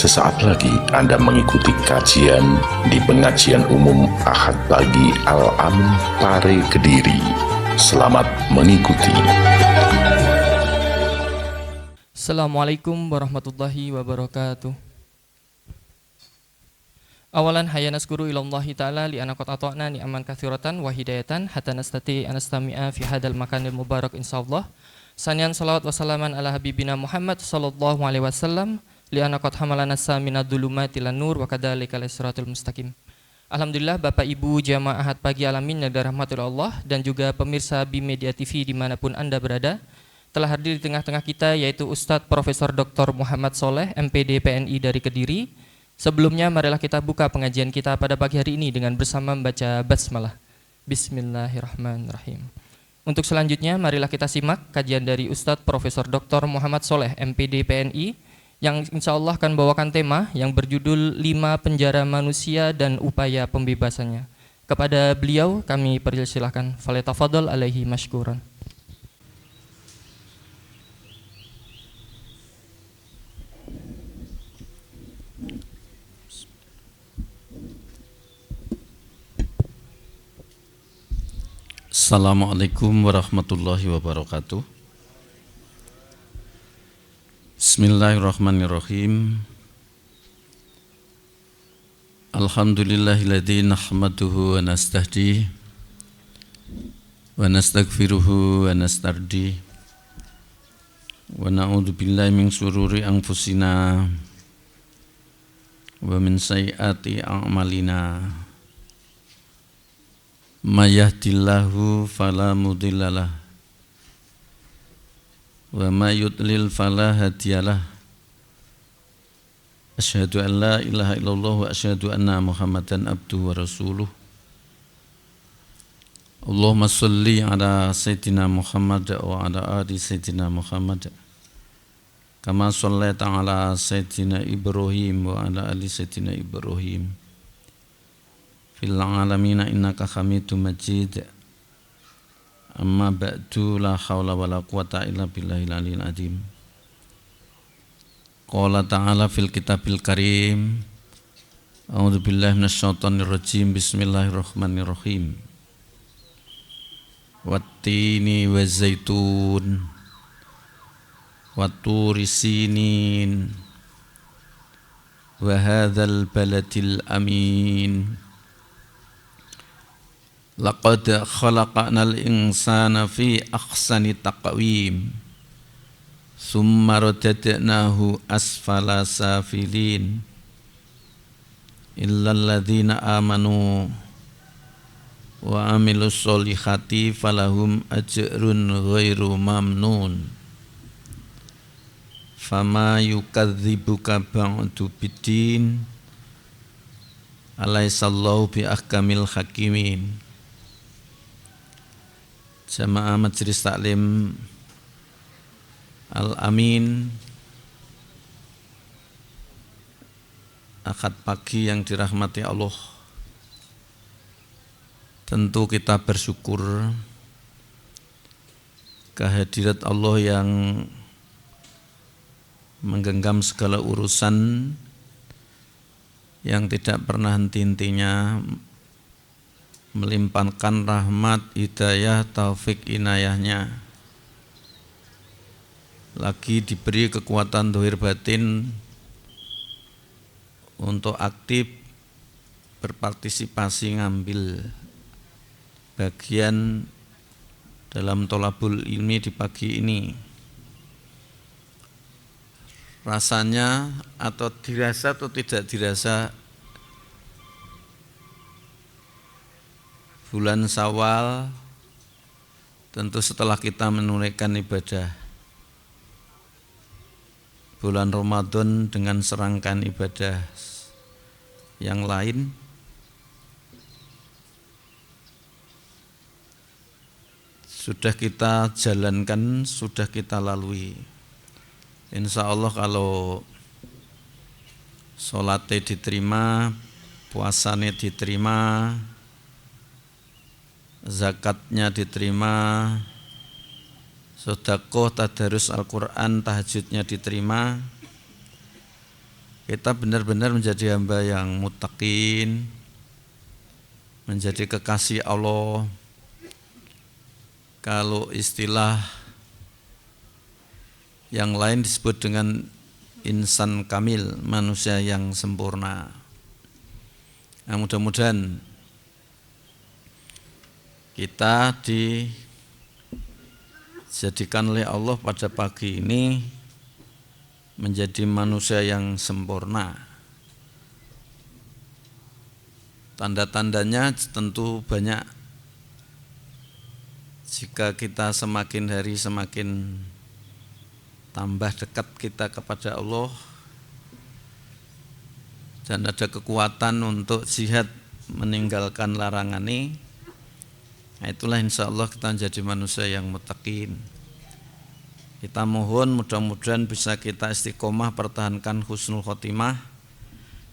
Sesaat lagi Anda mengikuti kajian di pengajian umum Ahad pagi Al-Amin Pare Kediri. Selamat mengikuti. Assalamualaikum warahmatullahi wabarakatuh. Awalan hayya naskuru ilallahi ta'ala li anna qad ata'na ni'aman katsiratan wa hidayatan hatta nastati anastami'a fi hadal makanil mubarak insyaallah. Sanian salawat wa salaman ala habibina Muhammad sallallahu alaihi wasallam li anna qad hamalana samina dzulumati lan nur wa kadzalika lis-siratal mustaqim. Alhamdulillah Bapak Ibu jamaah Ahad pagi Alamin yang dirahmati Allah dan juga pemirsa Bimedia TV dimanapun Anda berada, telah hadir di tengah-tengah kita yaitu Ustadz Profesor Dr. Muhammad Soleh MPD PNI dari Kediri. Sebelumnya marilah kita buka pengajian kita pada pagi hari ini dengan bersama membaca basmalah. Bismillahirrahmanirrahim. Untuk selanjutnya marilah kita simak kajian dari Ustadz Profesor Dr. Muhammad Soleh MPD PNI yang insya Allah akan bawakan tema yang berjudul 5 penjara manusia dan upaya pembebasannya. Kepada beliau kami persilahkan. Falyatafadhal alaihi mashkuran. Assalamualaikum warahmatullahi wabarakatuh. Bismillahirrahmanirrahim. Alhamdulillahilladzi nahmaduhu wa nasta'dihi wa nastaghfiruhu wa nastardi wa na'udzu billahi min syururi anfusina wa min sayyiati a'malina. May yahdihillahu fala mudhillalah wa may yudlil fala hadiyalah. Asyhadu an la ilaha illallah wa asyhadu anna Muhammadan abduhu wa rasuluh. Allahumma shalli ala sayyidina Muhammad wa ala ali sayyidina Muhammad kama shallaita ala sayyidina Ibrahim wa ala ali sayyidina Ibrahim fil alamina innaka hamidum majid. Amma ba'du, la hawla wa la quwata illa billahil aliyil azim. Qala ta'ala fil kitabil karim, a'udzu billahi minasyaitonir rajim, bismillahirrahmanirrahim. Wattini wazaitun watturi sinin wa hadzal baladil amin. Laqad khalaqnal insana fi ahsani taqwim summa radadnahu asfala safilin illal ladzina amanu wa amilus solihati falahum ajrun ghairu mamnun. Fama yukadzibuka ba'du biddin alaisallahu bi ahkamil hakimin. Jamaah Majelis Taklim Al-Amin Ahad pagi yang dirahmati Allah, tentu kita bersyukur kehadirat Allah yang menggenggam segala urusan, yang tidak pernah henti-hentinya melimpahkan rahmat, hidayah, taufik, inayahnya, lagi diberi kekuatan zahir batin untuk aktif berpartisipasi ngambil bagian dalam tholabul ilmi di pagi ini. Rasanya atau dirasa atau tidak dirasa, bulan Syawal tentu setelah kita menunaikan ibadah, bulan Ramadan dengan serangkaian ibadah yang lain, sudah kita jalankan, sudah kita lalui. Insya Allah kalau sholatnya diterima, puasanya diterima, zakatnya diterima, sedekah, tadarus Al-Quran, tahajudnya diterima, kita benar-benar menjadi hamba yang muttaqin, menjadi kekasih Allah. Kalau istilah yang lain disebut dengan insan kamil, manusia yang sempurna. Nah, mudah-mudahan kita dijadikan oleh Allah pada pagi ini menjadi manusia yang sempurna. Tanda-tandanya tentu banyak. Jika kita semakin hari semakin tambah dekat kita kepada Allah dan ada kekuatan untuk jihad meninggalkan larangan ini, nah itulah insya Allah kita menjadi manusia yang muttaqin. Kita mohon mudah-mudahan bisa kita istiqomah pertahankan husnul khotimah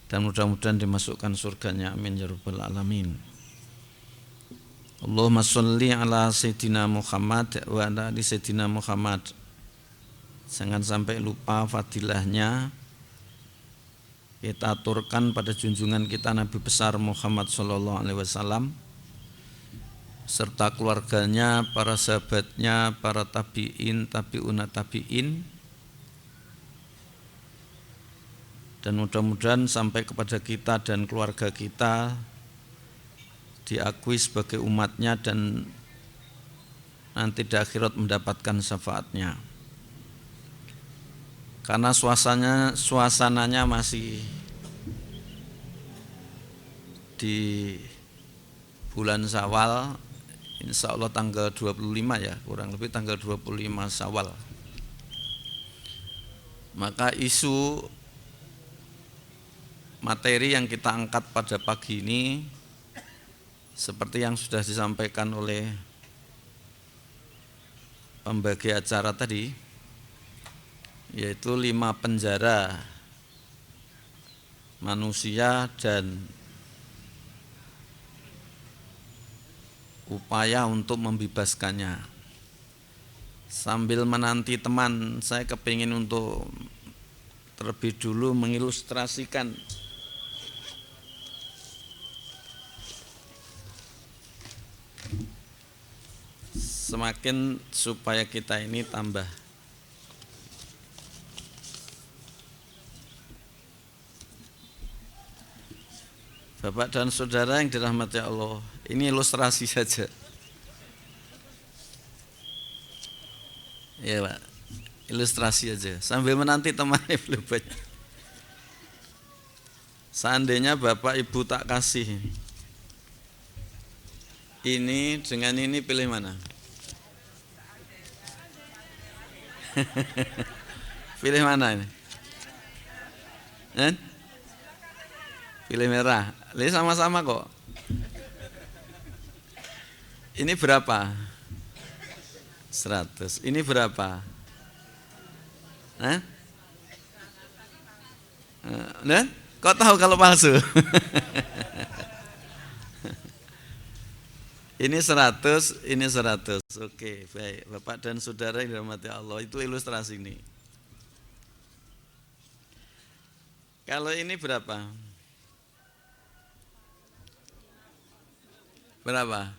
dan mudah-mudahan dimasukkan surganya, amin ya rabbal alamin. Allahumma sholli ala sayyidina Muhammad wa ala ali sayyidina Muhammad. Jangan sampai lupa fadilahnya. Kita aturkan pada junjungan kita Nabi besar Muhammad sallallahu alaihi wasallam serta keluarganya, para sahabatnya, para tabi'in, tabi'una tabi'in, dan mudah-mudahan sampai kepada kita dan keluarga kita diakui sebagai umatnya dan nanti di akhirat mendapatkan syafaatnya. Karena suasananya masih di bulan Syawal, insya Allah tanggal 25 ya, kurang lebih tanggal 25 Syawal. Maka isu materi yang kita angkat pada pagi ini seperti yang sudah disampaikan oleh pembagi acara tadi, yaitu 5 penjara manusia dan upaya untuk membebaskannya. Sambil menanti teman, saya kepingin untuk terlebih dulu mengilustrasikan semakin supaya kita ini tambah Bapak dan saudara yang dirahmati Allah, ini ilustrasi saja. Ya Pak, ilustrasi aja. Sambil menanti temannya belum banyak. Seandainya Bapak Ibu tak kasih ini dengan ini, pilih mana? Pilih mana ini? Pilih merah. Ini sama-sama kok. Ini berapa? 100. Ini berapa? Nah, kok tahu kalau palsu? Ini 100, ini 100. Oke, baik. Bapak dan saudara yang dirahmati Allah, itu ilustrasi ini. Kalau ini berapa? Berapa?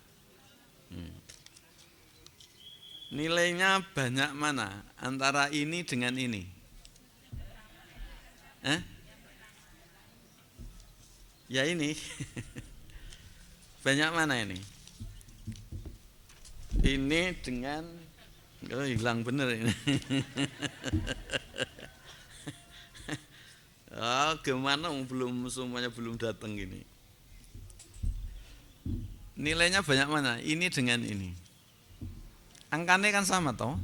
Nilainya banyak mana antara ini dengan ini? Ya ini. Banyak mana ini? Ini dengan hilang bener ini. Oh, gimana belum semuanya belum datang gini. Nilainya banyak mana? Ini dengan ini. Angkanya kan sama toh?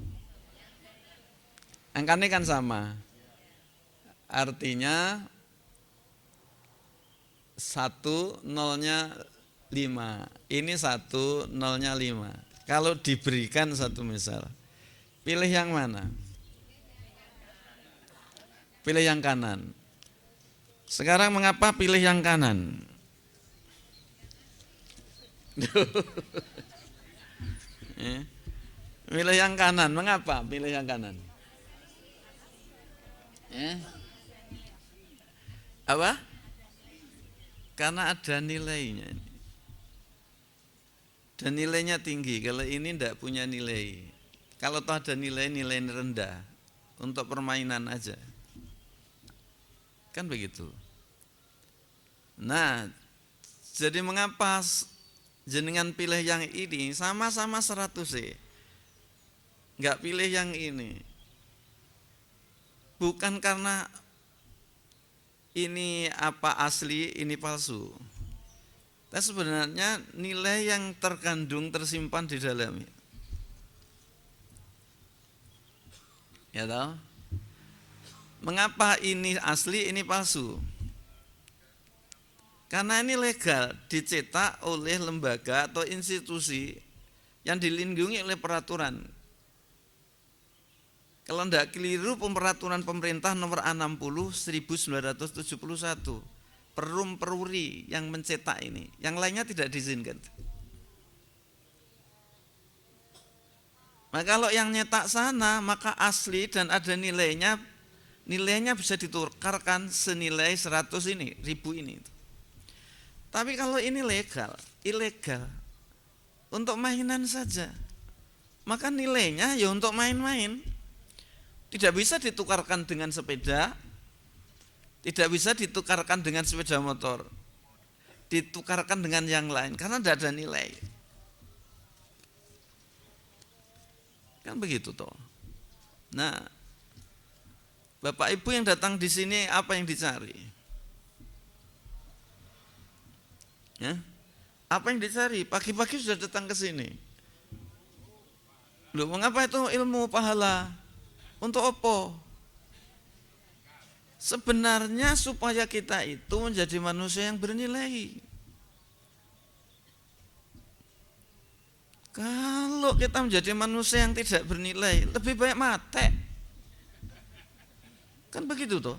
Angkanya kan sama. Artinya 1 nolnya 5. Ini 1 nolnya 5. Kalau diberikan satu misal, pilih yang mana? Pilih yang kanan. Sekarang mengapa pilih yang kanan? Pilih yang kanan, mengapa pilih yang kanan? Apa? Karena ada nilainya. Dan nilainya tinggi. Kalau ini tidak punya nilai. Kalau toh ada nilai rendah untuk permainan aja. Kan begitu. Nah, jadi mengapa jenengan pilih yang ini sama-sama 100 sih? Enggak pilih yang ini. Bukan karena ini apa asli, ini palsu. Tapi sebenarnya nilai yang terkandung tersimpan di dalamnya. Ya tahu? Mengapa ini asli, ini palsu? Karena ini legal, dicetak oleh lembaga atau institusi yang dilindungi oleh peraturan. Kalau tidak keliru peraturan pemerintah nomor 60 1971, Perum Peruri yang mencetak ini, yang lainnya tidak diizinkan. Maka kalau yang nyetak sana, maka asli dan ada nilainya bisa ditukarkan senilai 100 ini, 1000 ini. Tapi kalau ini legal, ilegal, untuk mainan saja, maka nilainya ya untuk main-main. Tidak bisa ditukarkan dengan sepeda, tidak bisa ditukarkan dengan sepeda motor, ditukarkan dengan yang lain, karena tidak ada nilai. Kan begitu toh. Nah, Bapak Ibu yang datang di sini apa yang dicari? Ya, apa yang dicari? Pagi-pagi sudah datang ke sini. Loh, mengapa itu ilmu pahala? Untuk apa? Sebenarnya supaya kita itu menjadi manusia yang bernilai. Kalau kita menjadi manusia yang tidak bernilai, lebih baik mati. Kan begitu toh.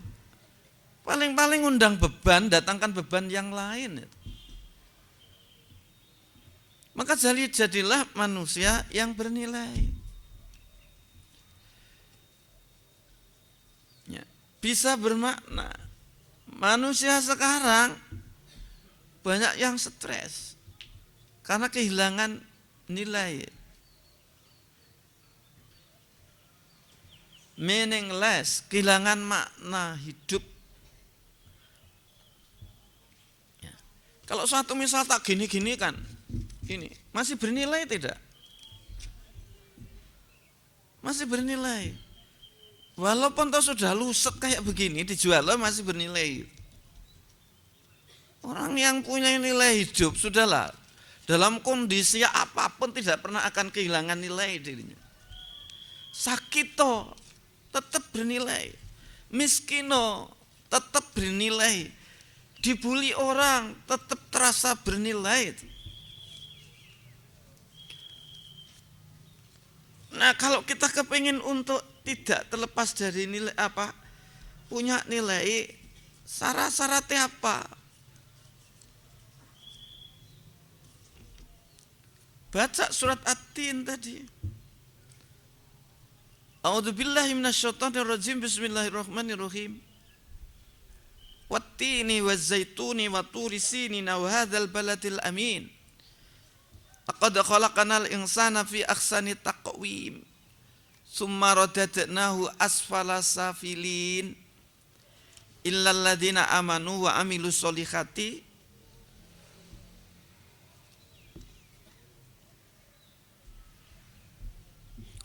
Paling-paling undang beban, datangkan beban yang lain. Maka jadilah manusia yang bernilai. Ya, bisa bermakna. Manusia sekarang banyak yang stres karena kehilangan nilai. Meaningless, kehilangan makna hidup. Ya. Kalau suatu misal tak gini-gini kan, ini masih bernilai tidak? Masih bernilai. Walaupun toh sudah luset kayak begini, dijual masih bernilai. Orang yang punya nilai hidup sudahlah, dalam kondisi apapun tidak pernah akan kehilangan nilai dirinya. Sakito tetap bernilai, miskino tetap bernilai, dibully orang tetap terasa bernilai. Nah, kalau kita kepingin untuk tidak terlepas dari nilai apa, punya nilai, syarat-syaratnya apa? Baca surat At-Tin tadi. A'udzubillahi minasyaitonirrajim. Bismillahirrahmanirrahim. Wat-tini waz-zaituni wa turi sinina wa hadzal baladil amin. Laqad khalaqnal insana fi ahsani taqwim. Summa radadnahu asfala safilin. Illal ladzina amanu wa amilus solihati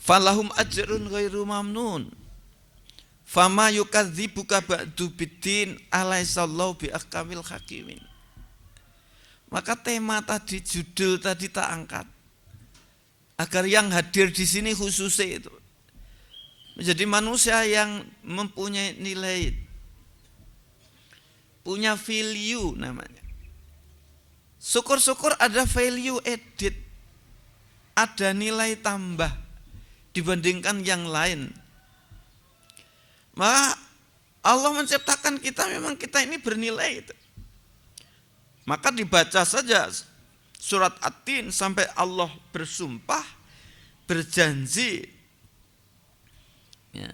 falahum ajrun ghairu mamnun. Fama yukadzibuka ba'du biddin alaisallahu biahkamil hakimin. Maka tema tadi, judul tadi tak angkat agar yang hadir di sini khususnya itu menjadi manusia yang mempunyai nilai, punya value namanya. Syukur-syukur ada value added, ada nilai tambah dibandingkan yang lain. Maka Allah menciptakan kita, memang kita ini bernilai itu. Maka dibaca saja surat At-Tin sampai Allah bersumpah, berjanji ya,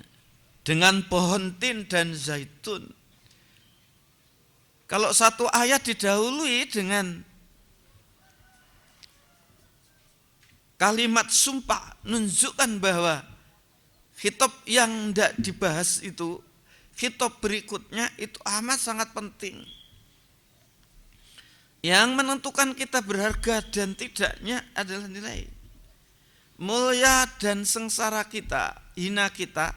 dengan pohon tin dan zaitun. Kalau satu ayat didahului dengan kalimat sumpah, menunjukkan bahwa khitab yang tidak dibahas itu, khitab berikutnya itu amat sangat penting. Yang menentukan kita berharga dan tidaknya adalah nilai. Mulia dan sengsara kita, hina kita,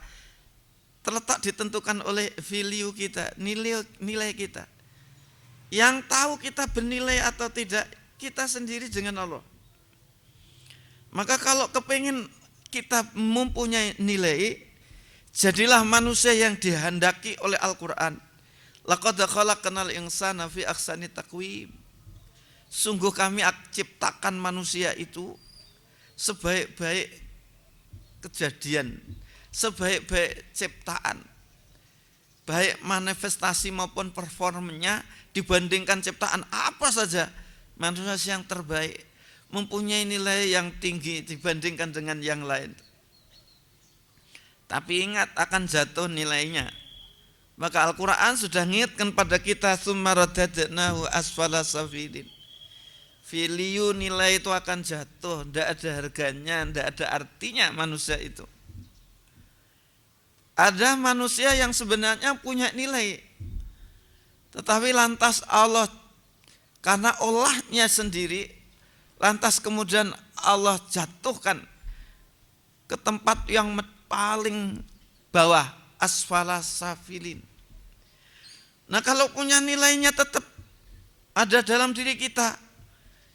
terletak ditentukan oleh value kita, nilai kita. Yang tahu kita bernilai atau tidak, kita sendiri dengan Allah. Maka kalau kepingin kita mempunyai nilai, jadilah manusia yang dihendaki oleh Al-Quran. Laqad khalaqnal insana fi ahsani taqwim. Sungguh kami ciptakan manusia itu sebaik-baik kejadian, sebaik-baik ciptaan, baik manifestasi maupun performanya dibandingkan ciptaan apa saja, manusia yang terbaik, mempunyai nilai yang tinggi dibandingkan dengan yang lain. Tapi ingat akan jatuh nilainya. Maka Al-Quran sudah mengingatkan pada kita, tsumma radadnahu asfala safilin. Value nilai itu akan jatuh, tidak ada harganya, tidak ada artinya manusia itu. Ada manusia yang sebenarnya punya nilai, tetapi lantas Allah, karena Allahnya sendiri, lantas kemudian Allah jatuhkan ke tempat yang paling bawah, asfala safilin. Nah kalau punya nilainya tetap ada dalam diri kita,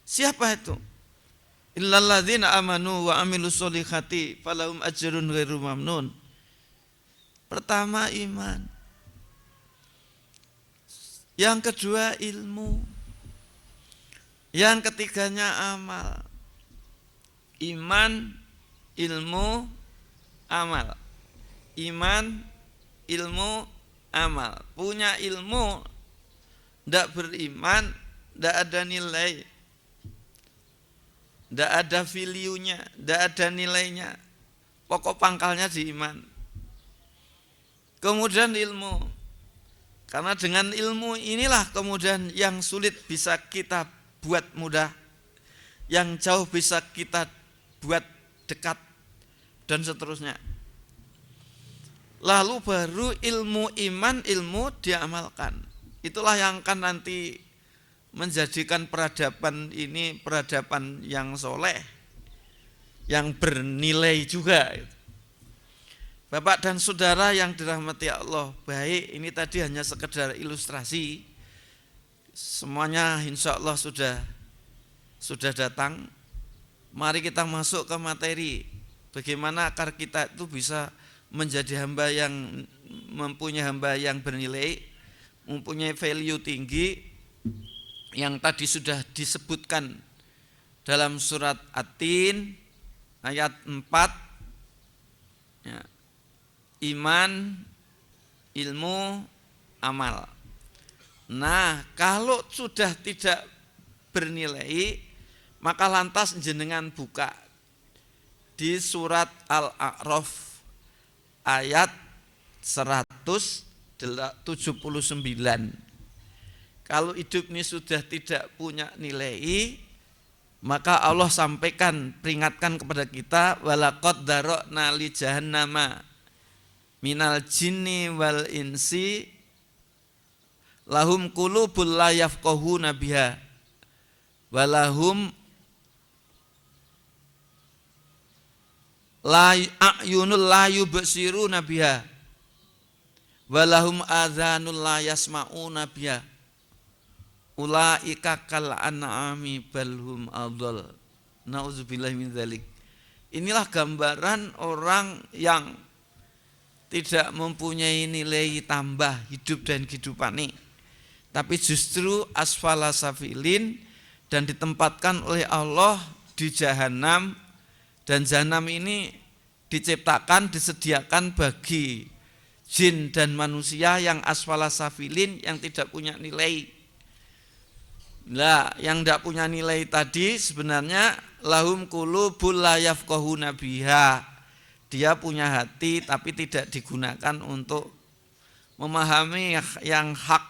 siapa itu? Illalladzina amanu wa amilus solihati falahum ajrun ghairu mamnun. Pertama iman, yang kedua ilmu, yang ketiganya amal. Iman, ilmu, amal. Iman, ilmu, amal. Punya ilmu, tidak beriman, tidak ada nilai, tidak ada value-nya, tidak ada nilainya. Pokok pangkalnya di iman. Kemudian ilmu. Karena dengan ilmu inilah kemudian yang sulit bisa kita buat mudah, yang jauh bisa kita buat dekat, dan seterusnya. Lalu baru ilmu iman, ilmu diamalkan. Itulah yang akan nanti menjadikan peradaban ini peradaban yang soleh, yang bernilai juga. Bapak dan saudara yang dirahmati Allah, baik ini tadi hanya sekedar ilustrasi. Semuanya insya Allah sudah datang. Mari kita masuk ke materi. Bagaimana agar kita itu bisa menjadi hamba yang mempunyai hamba yang bernilai, mempunyai value tinggi, yang tadi sudah disebutkan dalam surat At-Tin ayat 4 ya, iman, ilmu, amal. Nah kalau sudah tidak bernilai, maka lantas jenengan buka di surat Al-A'raf ayat 179. Kalau hidup ini sudah tidak punya nilai, maka Allah sampaikan, peringatkan kepada kita, walaqad darokna li jahannama minal jinni wal insi lahum qulubul la yafqahuna biha walahum la a'yunul la yubsiruna biha walahum adhanul la yasma'una biha ulaika kal an'ami balhum adall. Nauzubillahi min dzalik. Inilah gambaran orang yang tidak mempunyai nilai tambah hidup dan kehidupan ini, tapi justru asfala safilin dan ditempatkan oleh Allah di jahanam. Dan jahanam ini diciptakan, disediakan bagi jin dan manusia yang asfala safilin, yang tidak punya nilai. Nah, yang tidak punya nilai tadi sebenarnya lahum qulubul la yafqahuna biha. Dia punya hati tapi tidak digunakan untuk memahami yang hak,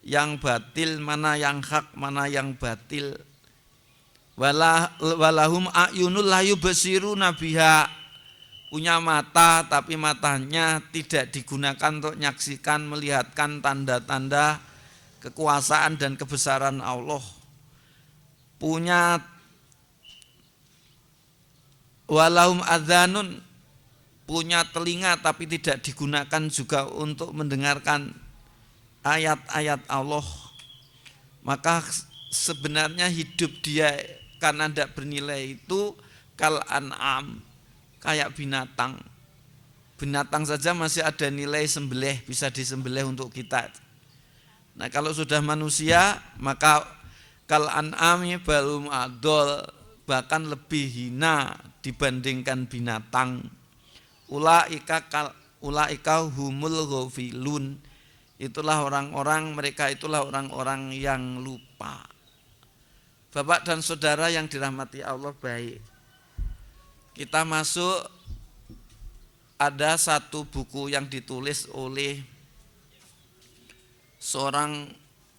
yang batil, mana yang hak, mana yang batil. Walahum a'yunul la yubsiruna biha, punya mata tapi matanya tidak digunakan untuk menyaksikan, melihatkan tanda-tanda kekuasaan dan kebesaran Allah. Punya walahum adzanun, punya telinga tapi tidak digunakan juga untuk mendengarkan ayat-ayat Allah. Maka sebenarnya hidup dia karena tidak bernilai itu kal an'am, kayak binatang. Binatang saja masih ada nilai sembelih, bisa disembelih untuk kita. Nah kalau sudah manusia maka kal an'ami balum adol, bahkan lebih hina dibandingkan binatang. Ulaika humul ghafilun, itulah orang-orang, mereka itulah orang-orang yang lupa. Bapak dan saudara yang dirahmati Allah, baik, kita masuk, ada satu buku yang ditulis oleh seorang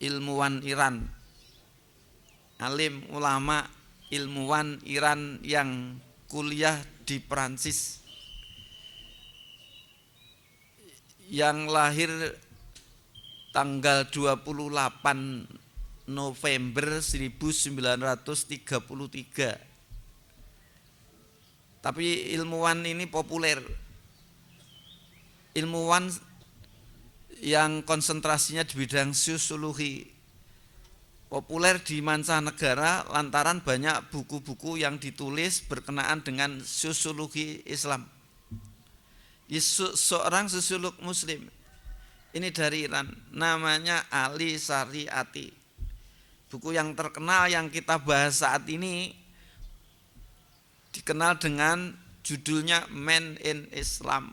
ilmuwan Iran, alim ulama ilmuwan Iran yang kuliah di Perancis, yang lahir tanggal 28 November 1933. Tapi ilmuwan ini populer, ilmuwan yang konsentrasinya di bidang sosiologi, populer di mancanegara lantaran banyak buku-buku yang ditulis berkenaan dengan sosiologi Islam. Seorang sosiolog muslim ini dari Iran, namanya Ali Shariati. Buku yang terkenal yang kita bahas saat ini dikenal dengan judulnya Man in Islam,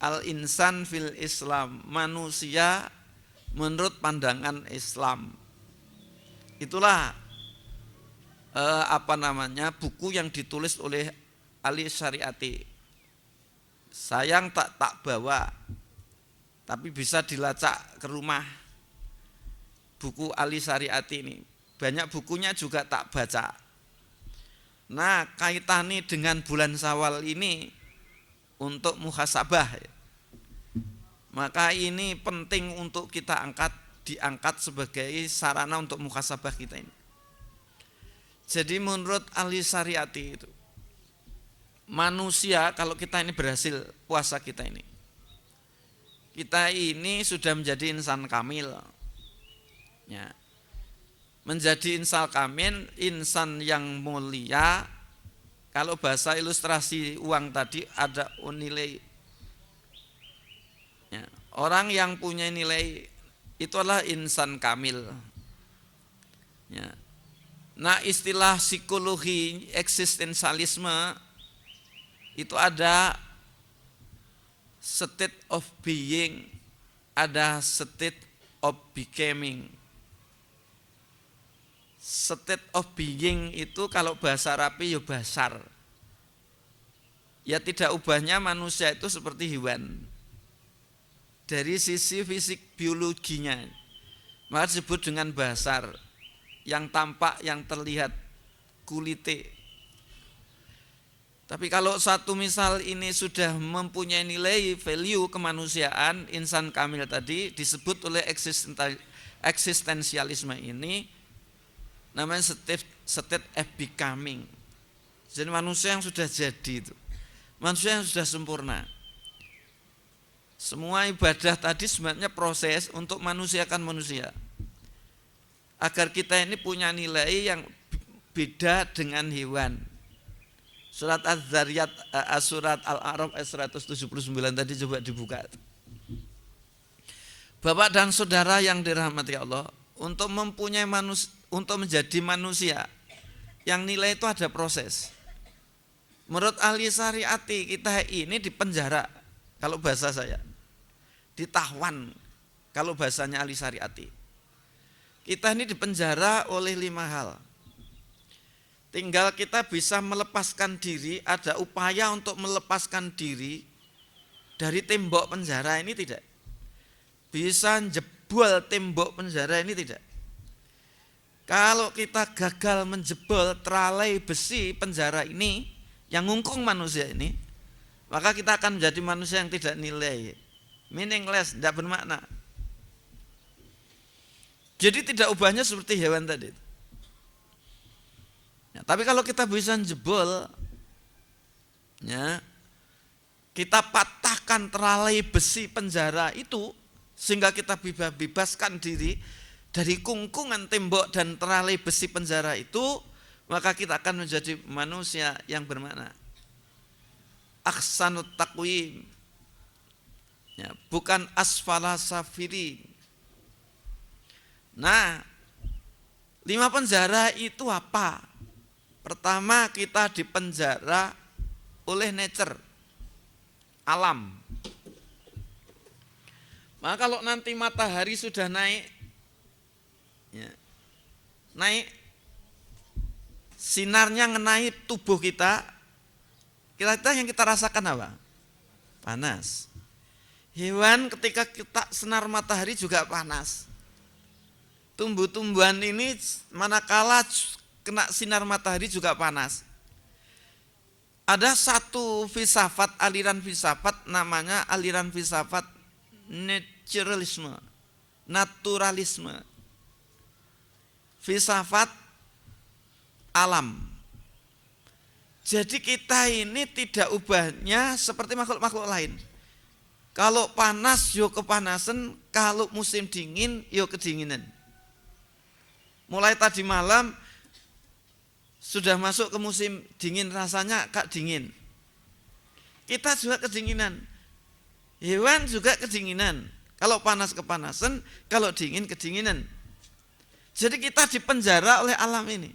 Al-Insan fil Islam, manusia menurut pandangan Islam. Itulah buku yang ditulis oleh Ali Shariati. Sayang tak bawa, tapi bisa dilacak ke rumah buku Ali Shariati ini. Banyak bukunya juga tak baca. Nah, kaitannya dengan bulan Syawal ini untuk muhasabah, maka ini penting untuk kita diangkat sebagai sarana untuk muhasabah kita ini. Jadi menurut Ali Shariati itu, manusia kalau kita ini berhasil puasa kita ini sudah menjadi insan kamil. Ya. Menjadi insan kamil, insan yang mulia. Kalau bahasa ilustrasi uang tadi ada nilai. Ya. Orang yang punya nilai itu adalah insan kamil. Ya. Nah, istilah psikologi eksistensialisme itu ada state of being, ada state of becoming. State of being itu kalau bahasa Arabi ya basar. Ya tidak ubahnya manusia itu seperti hewan. Dari sisi fisik biologinya, maka disebut dengan basar. Yang tampak, yang terlihat kulite. Tapi kalau satu misal ini sudah mempunyai nilai value kemanusiaan, insan kamil tadi disebut oleh eksistensialisme ini namanya state of becoming. Jadi manusia yang sudah jadi itu, manusia yang sudah sempurna. Semua ibadah tadi sebenarnya proses untuk manusiakan manusia, agar kita ini punya nilai yang beda dengan hewan. Surat Az-Zariyat, surat Al-A'raf ayat 179 tadi coba dibuka. Bapak dan saudara yang dirahmati Allah, untuk mempunyai untuk menjadi manusia yang nilai itu ada proses. Menurut Ali Shariati, kita ini dipenjara, kalau bahasa saya, ditawan, kalau bahasanya Ali Shariati. Kita ini dipenjara oleh 5 hal. Tinggal kita bisa melepaskan diri, ada upaya untuk melepaskan diri dari tembok penjara ini tidak. Bisa jebul menjebol tembok penjara ini tidak. Kalau kita gagal menjebol teralai besi penjara ini yang ngungkung manusia ini, maka kita akan menjadi manusia yang tidak nilai, meaningless, tidak bermakna. Jadi tidak ubahnya seperti hewan tadi. Ya, tapi kalau kita bisa jebol, ya, kita patahkan teralai besi penjara itu sehingga kita bebaskan diri dari kungkungan tembok dan teralai besi penjara itu, maka kita akan menjadi manusia yang bermakna. Ahsanut taqwim, ya, bukan asfala safirin. Nah, 5 penjara itu apa? Pertama, kita dipenjara oleh nature, alam. Maka kalau nanti matahari sudah naik, ya, naik, sinarnya ngenai tubuh kita yang kita rasakan apa? Panas. Hewan ketika kita sinar matahari juga panas. Tumbuh-tumbuhan ini manakala kena sinar matahari juga panas. Ada satu filsafat, aliran filsafat namanya aliran filsafat naturalisme. Filsafat alam. Jadi kita ini tidak ubahnya seperti makhluk-makhluk lain. Kalau panas yo kepanasan, kalau musim dingin yo kedinginan. Mulai tadi malam sudah masuk ke musim dingin, rasanya kak dingin. Kita juga kedinginan. Hewan juga kedinginan. Kalau panas kepanasan, kalau dingin kedinginan. Jadi kita dipenjara oleh alam ini.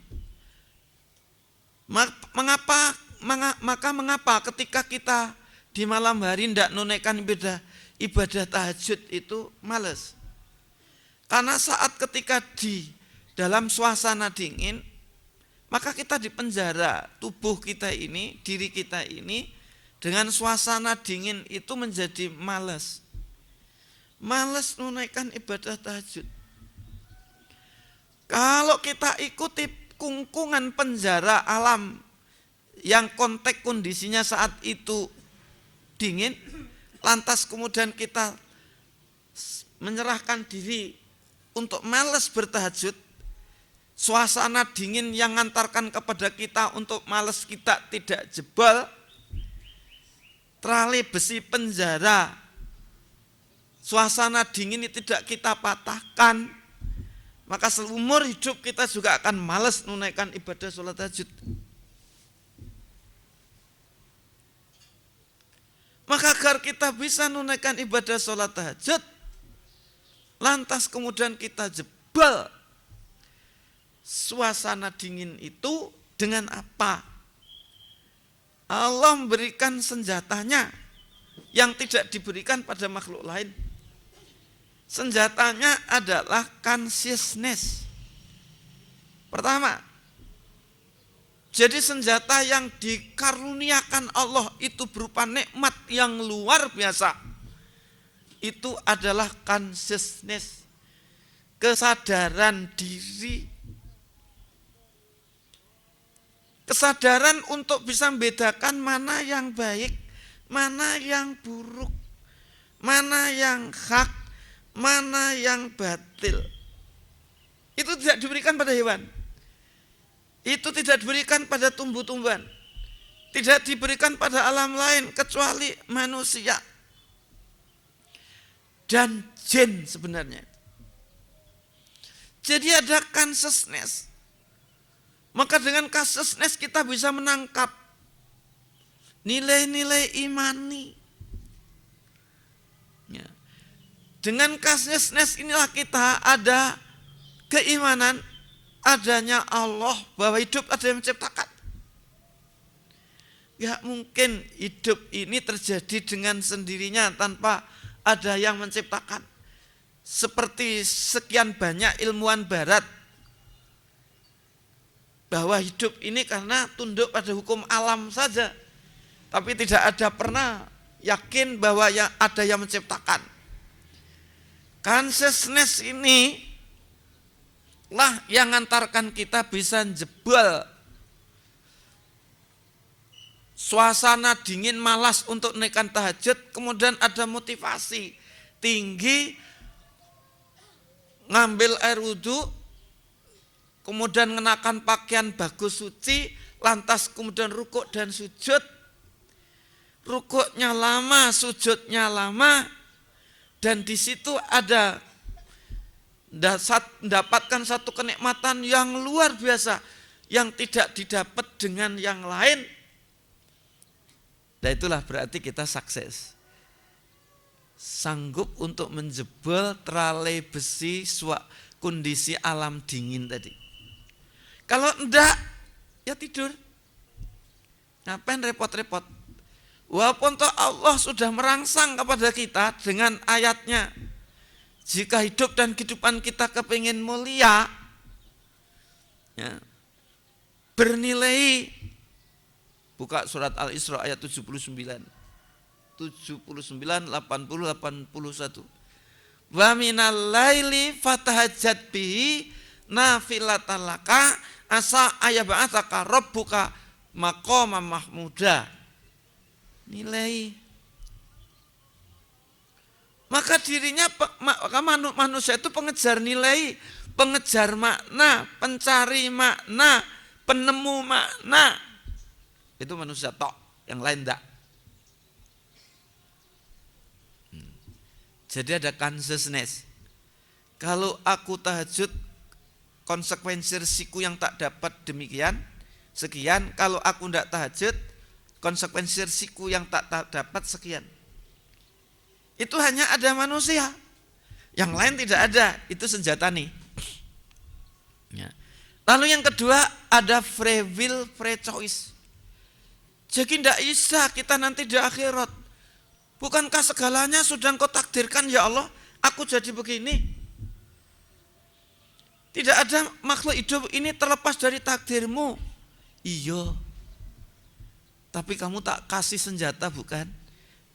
Maka mengapa ketika kita di malam hari tidak nunaikan ibadah tahajud itu malas? Karena saat ketika di dalam suasana dingin, maka kita dipenjara, tubuh kita ini, diri kita ini dengan suasana dingin itu menjadi malas. Malas menunaikan ibadah tahajud. Kalau kita ikuti kungkungan penjara alam yang konteks kondisinya saat itu dingin, lantas kemudian kita menyerahkan diri untuk malas bertahajud, suasana dingin yang mengantarkan kepada kita untuk malas kita tidak jebol, teralai besi penjara, suasana dingin ini tidak kita patahkan, maka seumur hidup kita juga akan malas menunaikan ibadah sholat tahajud. Maka agar kita bisa menunaikan ibadah sholat tahajud, lantas kemudian kita jebol suasana dingin itu dengan apa? Allah memberikan senjatanya yang tidak diberikan pada makhluk lain. Senjatanya adalah consciousness. Pertama, jadi senjata yang dikaruniakan Allah itu berupa nikmat yang luar biasa. Itu adalah consciousness, kesadaran diri. Kesadaran untuk bisa membedakan mana yang baik, mana yang buruk, mana yang hak, mana yang batil. Itu tidak diberikan pada hewan. Itu tidak diberikan pada tumbuh-tumbuhan. Tidak diberikan pada alam lain kecuali manusia dan jin sebenarnya. Jadi ada consciousness. Maka dengan consciousness kita bisa menangkap nilai-nilai imani. Ya. Dengan consciousness inilah kita ada keimanan adanya Allah, bahwa hidup ada yang menciptakan. Ya mungkin hidup ini terjadi dengan sendirinya tanpa ada yang menciptakan. Seperti sekian banyak ilmuwan barat, bahwa hidup ini karena tunduk pada hukum alam saja, tapi tidak ada pernah yakin bahwa ada yang menciptakan. Consciousness ini lah yang ngantarkan kita bisa jebol suasana dingin malas untuk naikkan tahajud, kemudian ada motivasi tinggi, ngambil air wudhu, kemudian mengenakan pakaian bagus suci, lantas kemudian rukuk dan sujud. Rukuknya lama, sujudnya lama, dan di situ ada mendapatkan satu kenikmatan yang luar biasa yang tidak didapat dengan yang lain. Dan itulah berarti kita sukses. Sanggup untuk menjebol teralai besi kondisi alam dingin tadi. Kalau enggak, ya tidur. Ngapain repot-repot? Walaupun toh Allah sudah merangsang kepada kita dengan ayatnya. Jika hidup dan kehidupan kita kepingin mulia, ya, bernilai. Buka surat Al-Isra ayat 79, 80, 81. Wa minal laili fatahajjat bihi nafilatan laka asa ayyab'atsaka rabbuka maqaman mahmuda. Nilai. Maka dirinya manusia itu pengejar nilai, pengejar makna, pencari makna, penemu makna. Itu manusia tok, yang lain enggak. Jadi ada consciousness. Kalau aku tahajud, konsekuensi risiko yang tak dapat demikian, sekian. Kalau aku enggak tahajud, konsekuensi risiko yang tak dapat sekian. Itu hanya ada manusia. Yang lain tidak ada. Itu senjata nih. Ya. Lalu yang kedua ada free will, free choice. Jadi tidak bisa kita nanti di akhirat. Bukankah segalanya sudah Engkau takdirkan ya Allah? Aku jadi begini. Tidak ada makhluk hidup ini terlepas dari takdirmu. Iya. Tapi kamu tak kasih senjata bukan?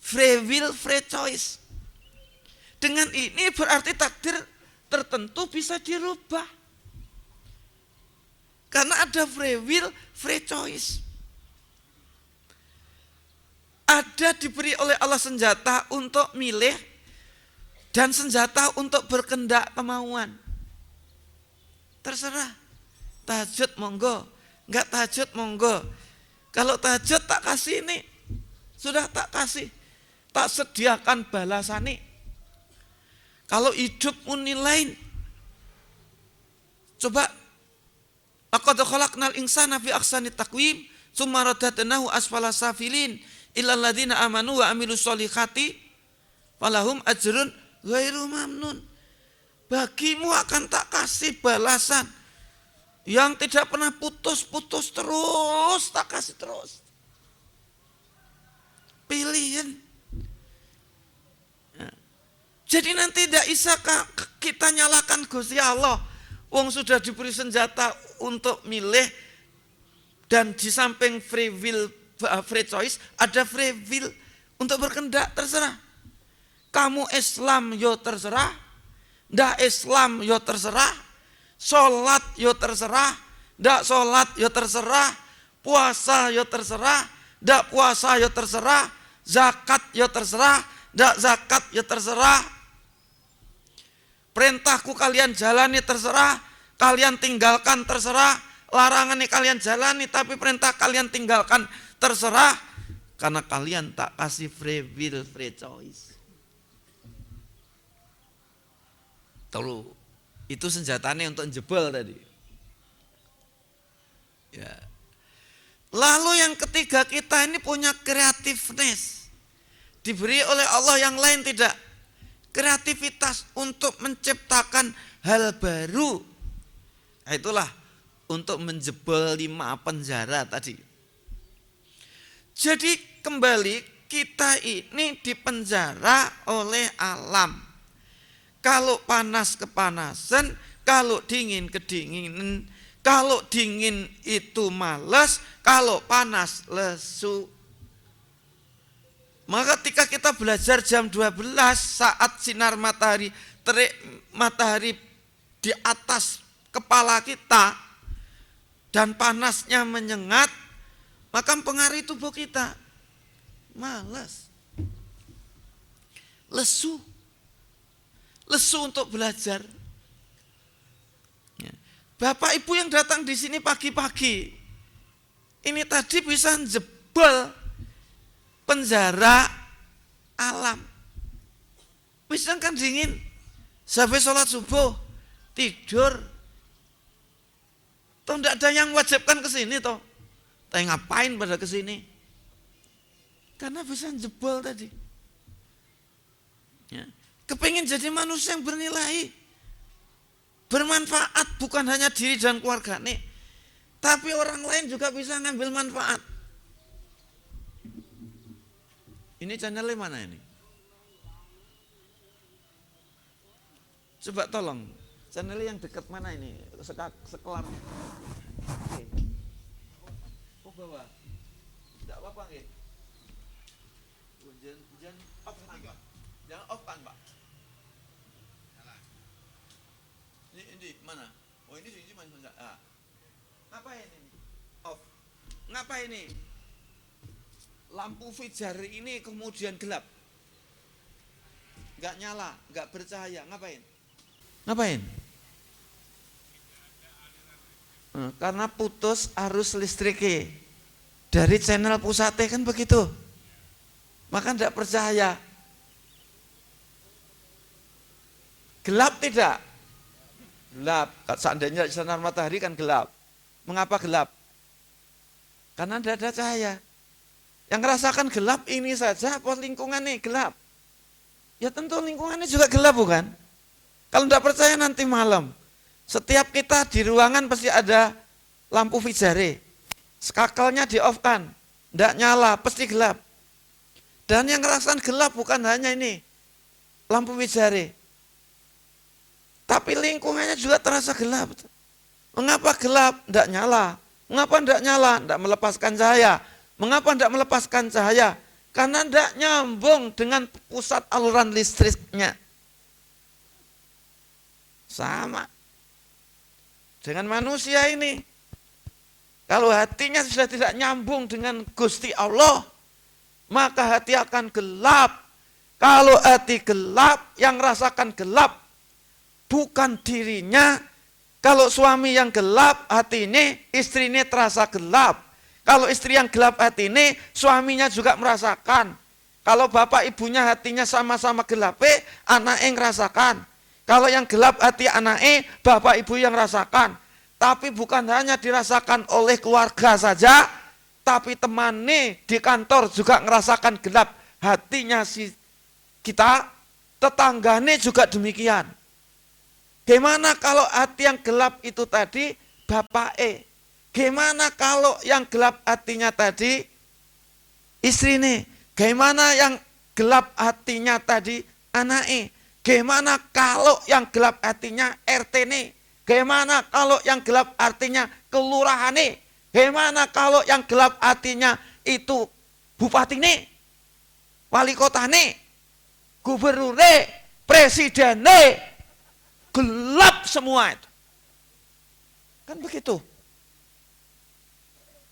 Free will, free choice. Dengan ini berarti takdir tertentu bisa dirubah. Karena ada free will, free choice. Ada diberi oleh Allah senjata untuk milih dan senjata untuk berkendak kemauan. Terserah. Tahajud monggo, enggak tahajud monggo. Kalau tahajud tak kasih ini, sudah tak kasih, tak sediakan balasan ini. Kalau hidupmu nilai, coba, laqad khalaqnal insana fi ahsani taqwim, tsumma radadnahu asfala safilin, illal ladzina amanu wa amilus solihati, falahum ajrun ghairu mamnun. Bagimu akan tak kasih balasan yang tidak pernah putus-putus terus, tak kasih terus. Pilihan. Jadi nanti tidak bisa kita nyalakan Gusti Allah. Wong sudah diberi senjata untuk milih, dan di samping free will, free choice, ada free will untuk berkendak, terserah. Kamu Islam yo terserah, ndak Islam yo terserah. Sholat yo terserah, ndak sholat yo terserah, puasa yo terserah, ndak puasa yo terserah, zakat yo terserah, ndak zakat yo terserah. Perintahku kalian jalani terserah, kalian tinggalkan terserah. Larangan ini kalian jalani, tapi perintah kalian tinggalkan terserah. Karena kalian tak kasih free will, free choice. Tahu? Itu senjatanya untuk jebol tadi. Ya. Lalu yang ketiga, kita ini punya kreativitas. Diberi oleh Allah, yang lain tidak. Kreativitas untuk menciptakan hal baru. Nah, itulah untuk menjebol 5 penjara tadi. Jadi kembali, kita ini dipenjara oleh alam. Kalau panas kepanasan, kalau dingin kedinginan, kalau dingin itu malas, kalau panas lesu. Maka ketika kita belajar jam 12 saat sinar matahari terik matahari di atas kepala kita dan panasnya menyengat, maka mempengaruhi tubuh kita. Malas. Lesu. Lesu untuk belajar. Bapak Ibu yang datang di sini pagi-pagi, ini tadi bisa jebol penjara alam. Bisa kan dingin, sampai sholat subuh, tidur. Toh tidak ada yang wajibkan ke sini toh. Tapi ngapain pada ke sini? Karena bisa jebol tadi. Ya. Kepingin jadi manusia yang bernilai. Bermanfaat bukan hanya diri dan keluarga nih, tapi orang lain juga bisa ngambil manfaat. Ini channelnya mana ini? Coba tolong, channelnya yang dekat mana ini? Sekelar. Oke. Oh bawah. Tidak apa-apa nggih. Jangan off kan? Jangan off kan, Pak? Ini mana? Oh ini mana? Ah. Ngapain ini? Off. Ngapain ini? Lampu fijar ini kemudian gelap. Enggak nyala, enggak bercahaya. Ngapain? Ngapain? Karena putus arus listriknya dari channel pusatnya kan begitu. Maka enggak percaya. Gelap tidak? Gelap. Seandainya sinar matahari kan gelap. Mengapa gelap? Karena tidak ada cahaya. Yang ngerasakan gelap ini saja, apa lingkungannya gelap? Ya tentu lingkungannya juga gelap bukan? Kalau tidak percaya nanti malam, setiap kita di ruangan pasti ada lampu fijare. Skakelnya di off kan, tidak nyala, pasti gelap. Dan yang ngerasakan gelap bukan hanya ini, lampu fijare. Tapi lingkungannya juga terasa gelap. Mengapa gelap? Tidak nyala. Mengapa tidak nyala? Tidak melepaskan cahaya. Mengapa tidak melepaskan cahaya? Karena tidak nyambung dengan pusat aluran listriknya. Sama. Dengan manusia ini. Kalau hatinya sudah tidak nyambung dengan Gusti Allah, maka hati akan gelap. Kalau hati gelap, yang rasakan gelap bukan dirinya. Kalau suami yang gelap hati ini, istri ini terasa gelap. Kalau istri yang gelap hati ini, suaminya juga merasakan. Kalau bapak ibunya hatinya sama-sama gelap, anaknya ngerasakan. Kalau yang gelap hati anaknya, bapak ibu yang rasakan. Tapi bukan hanya dirasakan oleh keluarga saja, tapi temannya di kantor juga ngerasakan gelap hatinya si kita, tetangganya juga demikian. Gimana kalau hati yang gelap itu tadi bapak Gimana kalau yang gelap hatinya tadi istri nih? Gimana yang gelap hatinya tadi anak Gimana kalau yang gelap hatinya RT nih? Gimana kalau yang gelap artinya kelurahan nih? Gimana kalau yang gelap hatinya itu bupati nih? Wali kota nih? Gubernur nih? Presiden nih? Gelap semua itu. Kan begitu.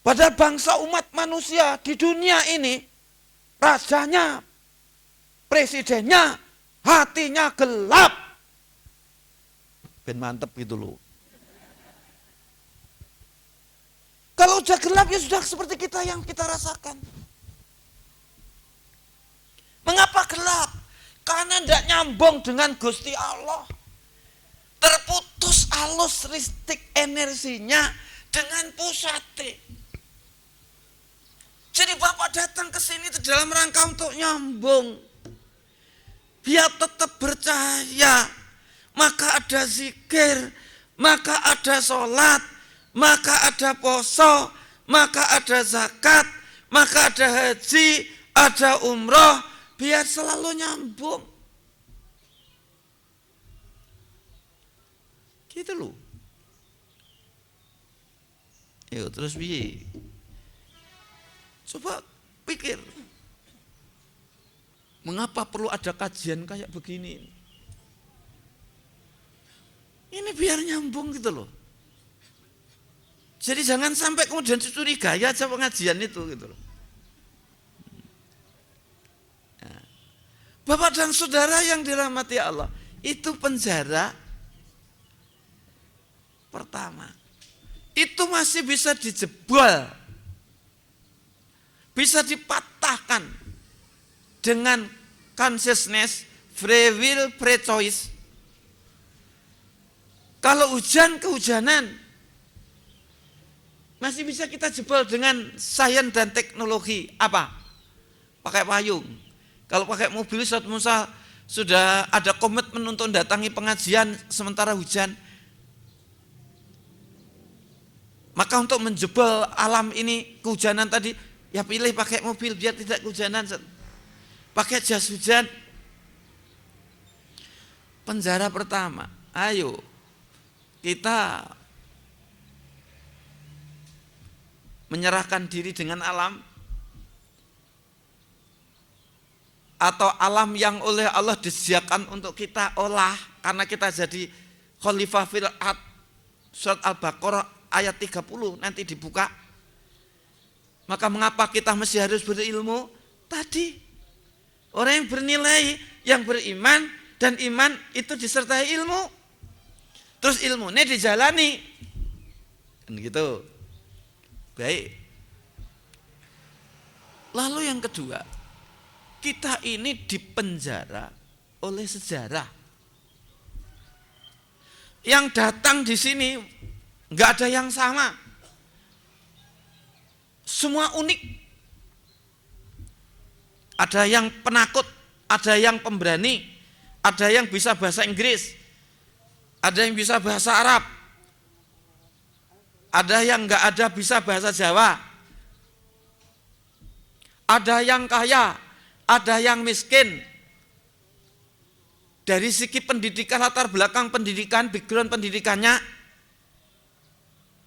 Padahal bangsa umat manusia di dunia ini, rajanya, presidennya, hatinya gelap. Ben mantep gitu loh. Kalau udah gelap ya sudah seperti kita yang kita rasakan. Mengapa gelap? Karena tidak nyambung dengan Gusti Allah. Terputus alus listrik energinya dengan pusatnya. Jadi Bapak datang ke sini itu dalam rangka untuk nyambung. Biar tetap bercahaya. Maka ada zikir, maka ada sholat, maka ada poso, maka ada zakat, maka ada haji, ada umroh. Biar selalu nyambung. Gitu loh. Yuk terus piye? Coba pikir. Mengapa perlu ada kajian kayak begini? Ini biar nyambung gitu loh. Jadi jangan sampai kemudian curiga aja pengajian itu gitu loh. Bapak dan saudara yang dirahmati Allah, itu penjara pertama. Itu masih bisa dijebol, bisa dipatahkan dengan consciousness, free will, free choice. Kalau kehujanan, masih bisa kita jebol dengan sains dan teknologi. Apa? Pakai payung. Kalau pakai mobil, Ustaz Musa sudah ada komitmen untuk datangi pengajian sementara hujan. Maka untuk menjebol alam ini, kehujanan tadi, ya pilih pakai mobil biar tidak kehujanan. Pakai jas hujan. Penjara pertama, ayo kita menyerahkan diri dengan alam, atau alam yang oleh Allah disediakan untuk kita olah karena kita jadi khalifah fil ard. Surat Al-Baqarah ayat 30 nanti dibuka. Maka mengapa kita mesti harus berilmu? Tadi orang yang bernilai, yang beriman, dan iman itu disertai ilmu. Terus ilmu ini dijalani. Kan gitu. Baik. Lalu yang kedua, kita ini dipenjara oleh sejarah. Yang datang di sini nggak ada yang sama. Semua unik. Ada yang penakut, ada yang pemberani, ada yang bisa bahasa Inggris, ada yang bisa bahasa Arab, ada yang nggak ada bisa bahasa Jawa, ada yang kaya, ada yang miskin. Dari segi pendidikan, latar belakang pendidikan, background pendidikannya,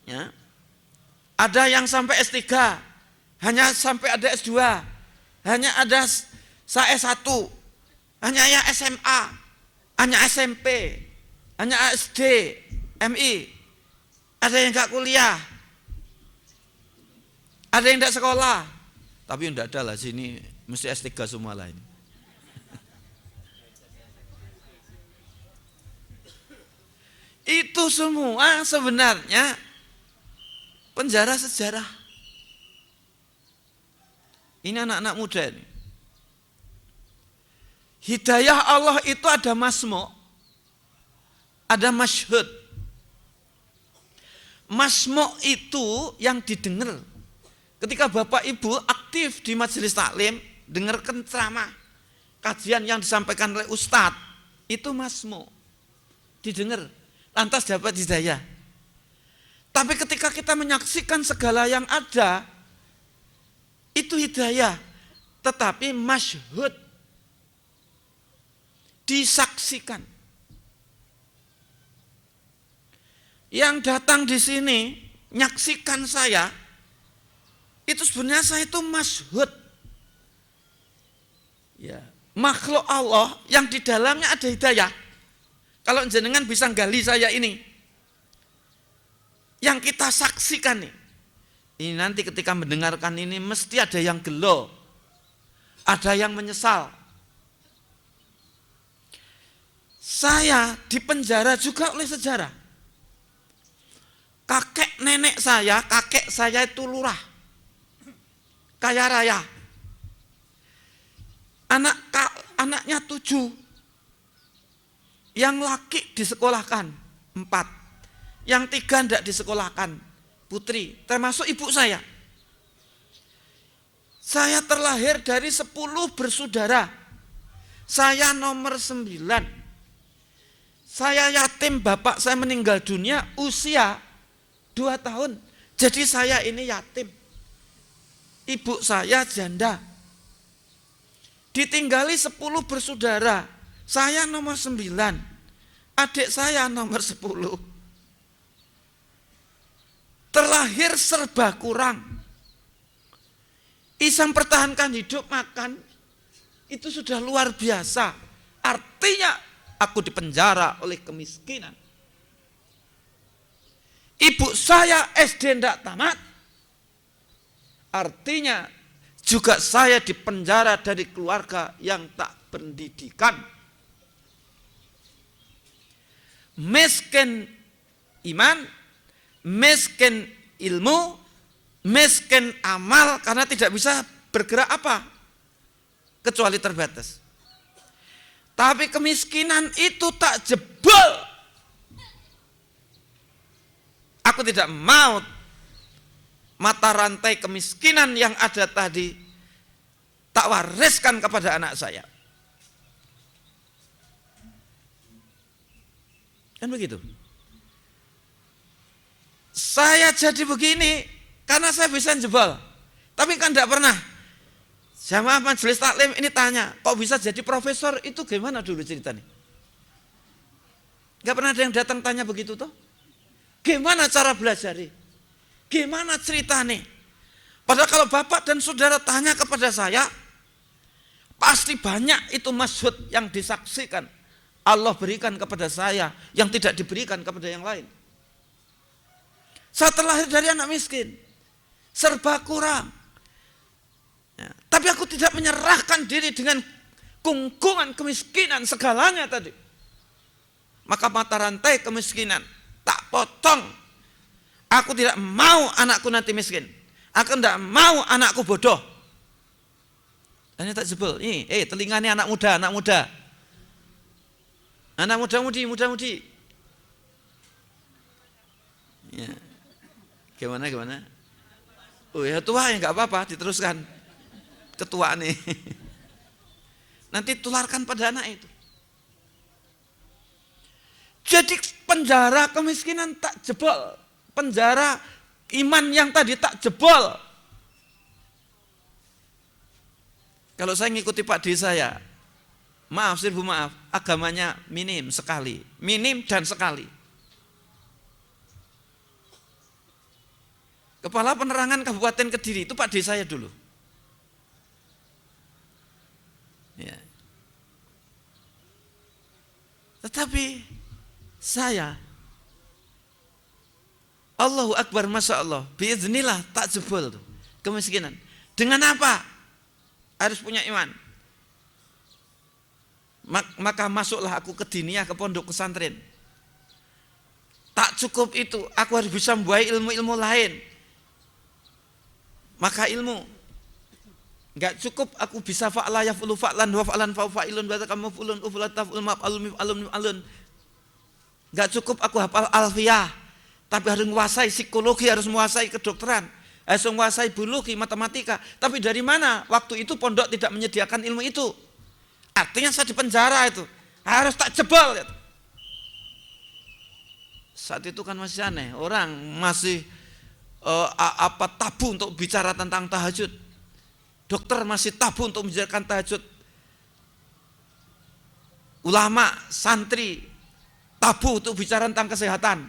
ya, ada yang sampai S3, hanya sampai ada S2, hanya ada S1, hanya yang SMA, hanya SMP, hanya SD, MI, ada yang enggak kuliah, ada yang enggak sekolah, tapi enggak ada lah sini, mesti S3 semua lah ini. Itu semua sebenarnya penjara sejarah. Ini anak-anak muda ini. Hidayah Allah itu ada masmu', ada masyhud. Masmu' itu yang didengar. Ketika Bapak Ibu aktif di majelis taklim, dengarkan ceramah, kajian yang disampaikan oleh Ustadz, itu masmu', didengar, lantas dapat hidayah. Tapi ketika kita menyaksikan segala yang ada, itu hidayah, tetapi masyhud, disaksikan. Yang datang di sini nyaksikan saya, itu sebenarnya saya itu masyhud. Ya, makhluk Allah yang di dalamnya ada hidayah. Kalau jenengan bisa gali saya ini, yang kita saksikan nih, ini nanti ketika mendengarkan ini mesti ada yang gelo, ada yang menyesal. Saya dipenjara juga oleh sejarah. Kakek nenek saya, kakek saya itu lurah, kaya raya. Anaknya 7, yang laki disekolahkan 4, yang 3 tidak disekolahkan, putri, termasuk ibu saya. Saya terlahir dari 10 bersaudara, saya nomor 9. Saya yatim, bapak saya meninggal dunia usia 2 tahun. Jadi saya ini yatim. Ibu saya janda. Ditinggali 10 bersaudara. Saya nomor 9. Adik saya nomor 10. Terlahir serba kurang. Isang pertahankan hidup, makan, itu sudah luar biasa. Artinya aku dipenjara oleh kemiskinan. ibu saya SD tidak tamat, artinya juga saya dipenjara dari keluarga yang tak pendidikan. Miskin iman, miskin ilmu, miskin amal karena tidak bisa bergerak apa? Kecuali terbatas. Tapi kemiskinan itu tak jebol. Aku tidak mau mata rantai kemiskinan yang ada tadi tak wariskan kepada anak saya. Kan begitu. Saya jadi begini karena saya bisa jebol. Tapi kan tidak pernah. Jamaah majelis taklim ini tanya, kok bisa jadi profesor? Itu gimana dulu ceritanya? Gak pernah ada yang datang tanya begitu toh? Gimana cara belajar? Gimana ceritanya? Padahal kalau bapak dan saudara tanya kepada saya, pasti banyak itu maksud yang disaksikan Allah berikan kepada saya yang tidak diberikan kepada yang lain. Saya terlahir dari anak miskin, serba kurang. Ya, tapi aku tidak menyerahkan diri dengan kungkungan kemiskinan segalanya tadi. Maka mata rantai kemiskinan tak potong. Aku tidak mau anakku nanti miskin. Aku tidak mau anakku bodoh. Ini tak jebol. Ini, telinganya anak muda, anak muda. Anak muda-mudi. Ya. Gimana? Oh ya tua ya nggak apa-apa, diteruskan. Ketua nih. Nanti tularkan pada anak itu. Jadi penjara kemiskinan tak jebol. Penjara iman yang tadi tak jebol. Kalau saya ngikuti Pak D saya, maaf, agamanya minim sekali. Minim dan sekali. Kepala Penerangan Kabupaten Kediri itu Pak D saya dulu. Ya. Tetapi saya, Allahu Akbar, Masya Allah, biiznillah tak jebol tuh, kemiskinan. Dengan apa? Harus punya iman. Maka masuklah aku ke diniyah, ke pondok pesantren. Tak cukup itu, aku harus bisa membuai ilmu-ilmu lain. Maka ilmu. Enggak cukup aku bisa fa'la yaf'ulu fa'lan wa fa'lan fa'ilun wa takamu fulun ufulat taf'ul maf'alun. Enggak cukup aku hafal alfiyah, tapi harus menguasai psikologi, harus menguasai kedokteran, harus menguasai biologi, matematika. Tapi dari mana? Waktu itu pondok tidak menyediakan ilmu itu. Artinya saya di penjara itu. Harus tak jebol. Saat itu kan masih aneh, orang masih tabu untuk bicara tentang tahajud. Dokter masih tabu untuk menjalankan tahajud. Ulama, santri tabu untuk bicara tentang kesehatan.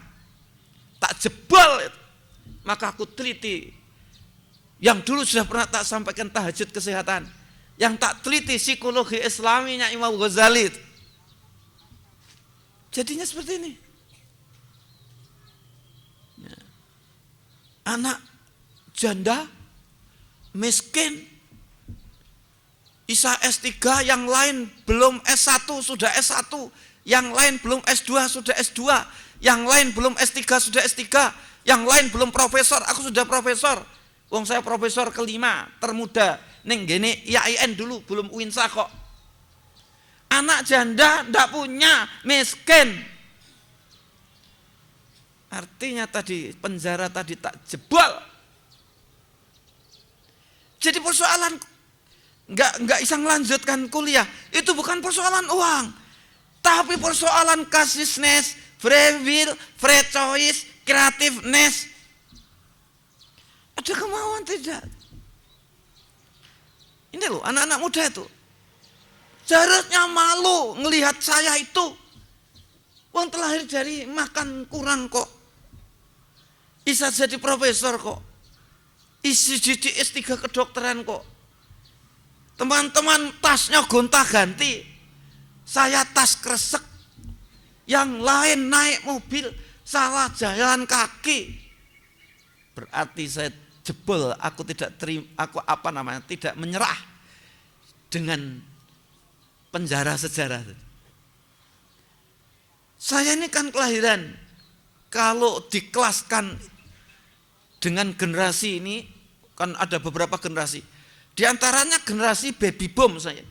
Tak jebol. Maka aku teliti. Yang dulu sudah pernah tak sampaikan tahajud kesehatan. Yang tak teliti psikologi islaminya Imam Ghazali. Jadinya seperti ini. Anak janda, miskin, Isa S3, yang lain belum S1 sudah S1, yang lain belum S2 sudah S2, yang lain belum S3 sudah S3, yang lain belum profesor, aku sudah profesor. Wong saya profesor kelima, termuda. Ning gini IAIN dulu, belum UINSA kok. Anak janda ndak punya, miskin. Artinya tadi penjara tadi tak jebol. Jadi persoalan nggak bisa melanjutkan kuliah itu bukan persoalan uang, tapi persoalan kasisness, free will, free choice, creativeness. Ada kemauan tidak? Ini loh anak-anak muda itu seharusnya malu ngelihat saya itu. Uang terlahir dari makan kurang kok, bisa jadi profesor kok, isi jadi S3 kedokteran kok. Teman-teman tasnya gonta-ganti, saya tas kresek, yang lain naik mobil, salah jalan kaki, berarti saya jebol, aku tidak menyerah dengan penjara sejarah. Saya ini kan kelahiran, kalau dikelaskan dengan generasi ini, kan ada beberapa generasi. Di antaranya generasi baby boom saya.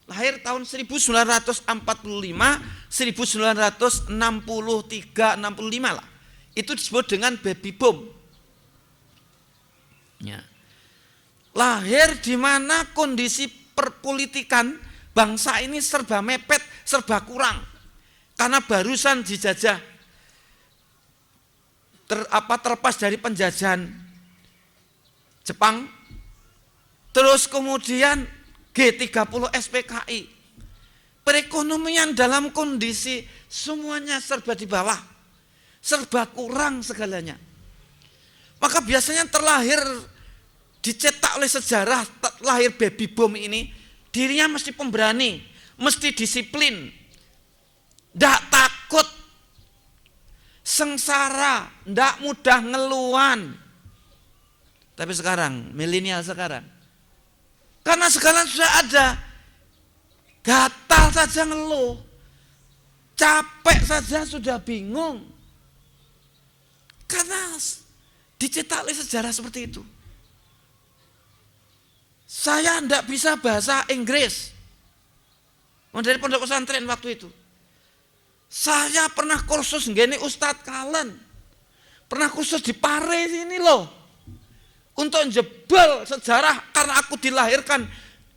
Lahir tahun 1945, 1963, 65 lah. Itu disebut dengan baby boom. Ya. Lahir di mana kondisi perpolitikan bangsa ini serba mepet, serba kurang. Karena barusan dijajah, terlepas dari penjajahan Jepang, terus kemudian G30 SPKI. Perekonomian dalam kondisi semuanya serba di bawah, serba kurang segalanya. Maka biasanya terlahir, dicetak oleh sejarah, lahir baby boom ini, dirinya mesti pemberani, mesti disiplin, tidak takut, sengsara, tidak mudah ngeluhan. Tapi sekarang, milenial sekarang, karena sekarang sudah ada, gatal saja ngeluh, capek saja sudah bingung, karena dicetak oleh sejarah seperti itu. Saya tidak bisa bahasa Inggris. Dari pondok pesantren waktu itu. Saya pernah kursus ngene Ustadz Kalen. Pernah kursus di Pare sini loh. Untuk jebol sejarah, karena aku dilahirkan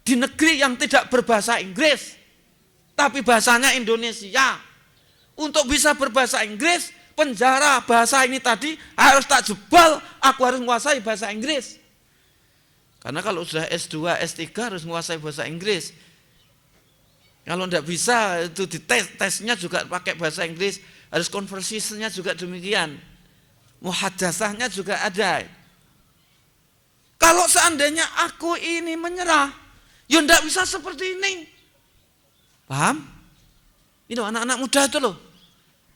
di negeri yang tidak berbahasa Inggris. Tapi bahasanya Indonesia. Untuk bisa berbahasa Inggris, penjara bahasa ini tadi harus tak jebol, aku harus menguasai bahasa Inggris. Karena kalau sudah S2, S3 harus menguasai bahasa Inggris. Kalau tidak bisa, itu di tesnya juga pakai bahasa Inggris, harus conversation-nya juga demikian. Muhadasahnya juga ada. Kalau seandainya aku ini menyerah, ya tidak bisa seperti ini. Paham? Itu anak-anak muda itu loh.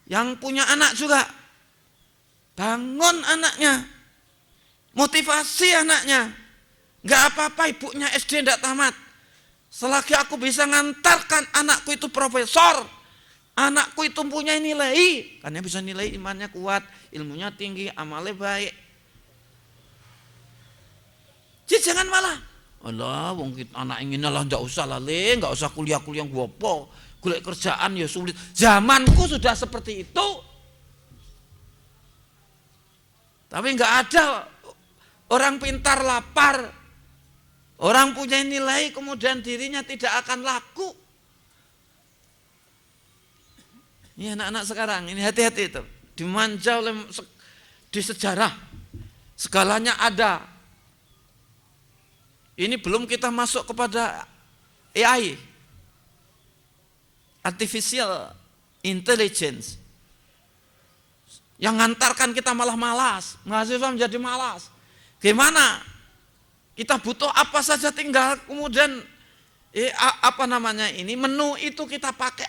Yang punya anak juga. Bangun anaknya. Motivasi anaknya. Enggak apa-apa ibunya SD enggak tamat. Selagi aku bisa ngantarkan anakku itu profesor, anakku itu punya nilai, karena bisa nilai imannya kuat, ilmunya tinggi, amalnya baik. Jadi jangan malah, Allah, wong anak ingin lah enggak usah lah le, enggak usah kuliah-kuliah gopo, golek kerjaan ya sulit. Zamanku sudah seperti itu. Tapi enggak ada orang pintar lapar. Orang punya nilai kemudian dirinya tidak akan laku. Ini anak-anak sekarang, ini hati-hati itu. Dimanja oleh di sejarah. Segalanya ada. Ini belum kita masuk kepada AI. Artificial Intelligence. Yang ngantarkan kita malah malas. Mahasiswa menjadi malas. Gimana? Kita butuh apa saja tinggal kemudian menu itu kita pakai.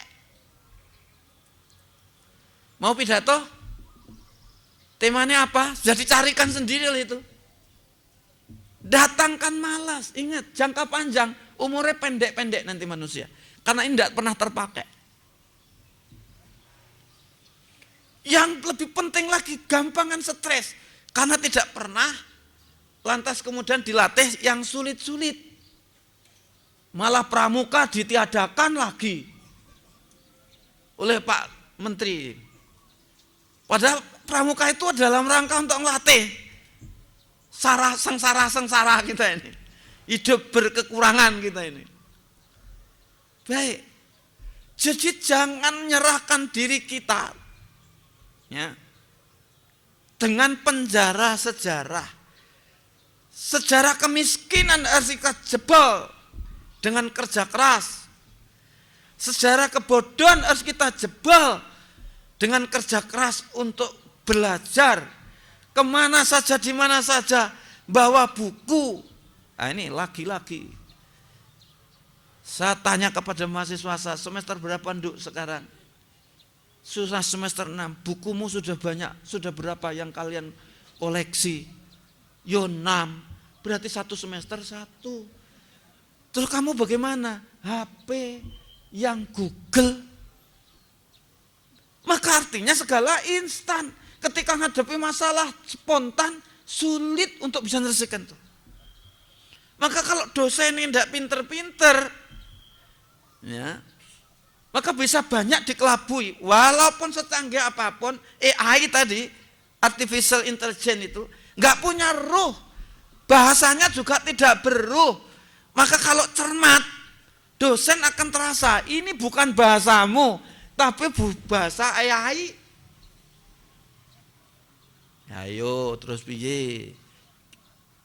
Mau pidato? Temanya apa? Jadi carikan sendiri itu. Datangkan malas. Ingat, jangka panjang, umurnya pendek-pendek nanti manusia. Karena ini tidak pernah terpakai. Yang lebih penting lagi, gampangan stres. Karena tidak pernah. Lantas kemudian dilatih yang sulit-sulit. Malah pramuka ditiadakan lagi oleh Pak Menteri. Padahal pramuka itu dalam rangka untuk melatih sengsara kita ini. Hidup berkekurangan kita ini. Baik. Jadi jangan menyerahkan diri kita ya, dengan penjara sejarah. Sejarah kemiskinan harus kita jebol dengan kerja keras. Sejarah kebodohan harus kita jebol dengan kerja keras untuk belajar. Kemana saja, di mana saja, bawa buku. Nah ini lagi-lagi. Saya tanya kepada mahasiswa saya, semester berapa nduk sekarang? sudah semester 6, bukumu sudah banyak, sudah berapa yang kalian koleksi? Yo 6, berarti satu semester 1. Terus kamu bagaimana? HP yang Google. Maka artinya segala instan. Ketika menghadapi masalah spontan, sulit untuk bisa menyelesaikan itu. Maka kalau dosen ini tidak pinter-pinter, ya, maka bisa banyak dikelabui. Walaupun secanggih apapun, AI tadi, artificial intelligence itu, nggak punya ruh. Bahasanya juga tidak beruh. Maka kalau cermat, dosen akan terasa, ini bukan bahasamu, tapi bahasa AI. Ayo terus piye?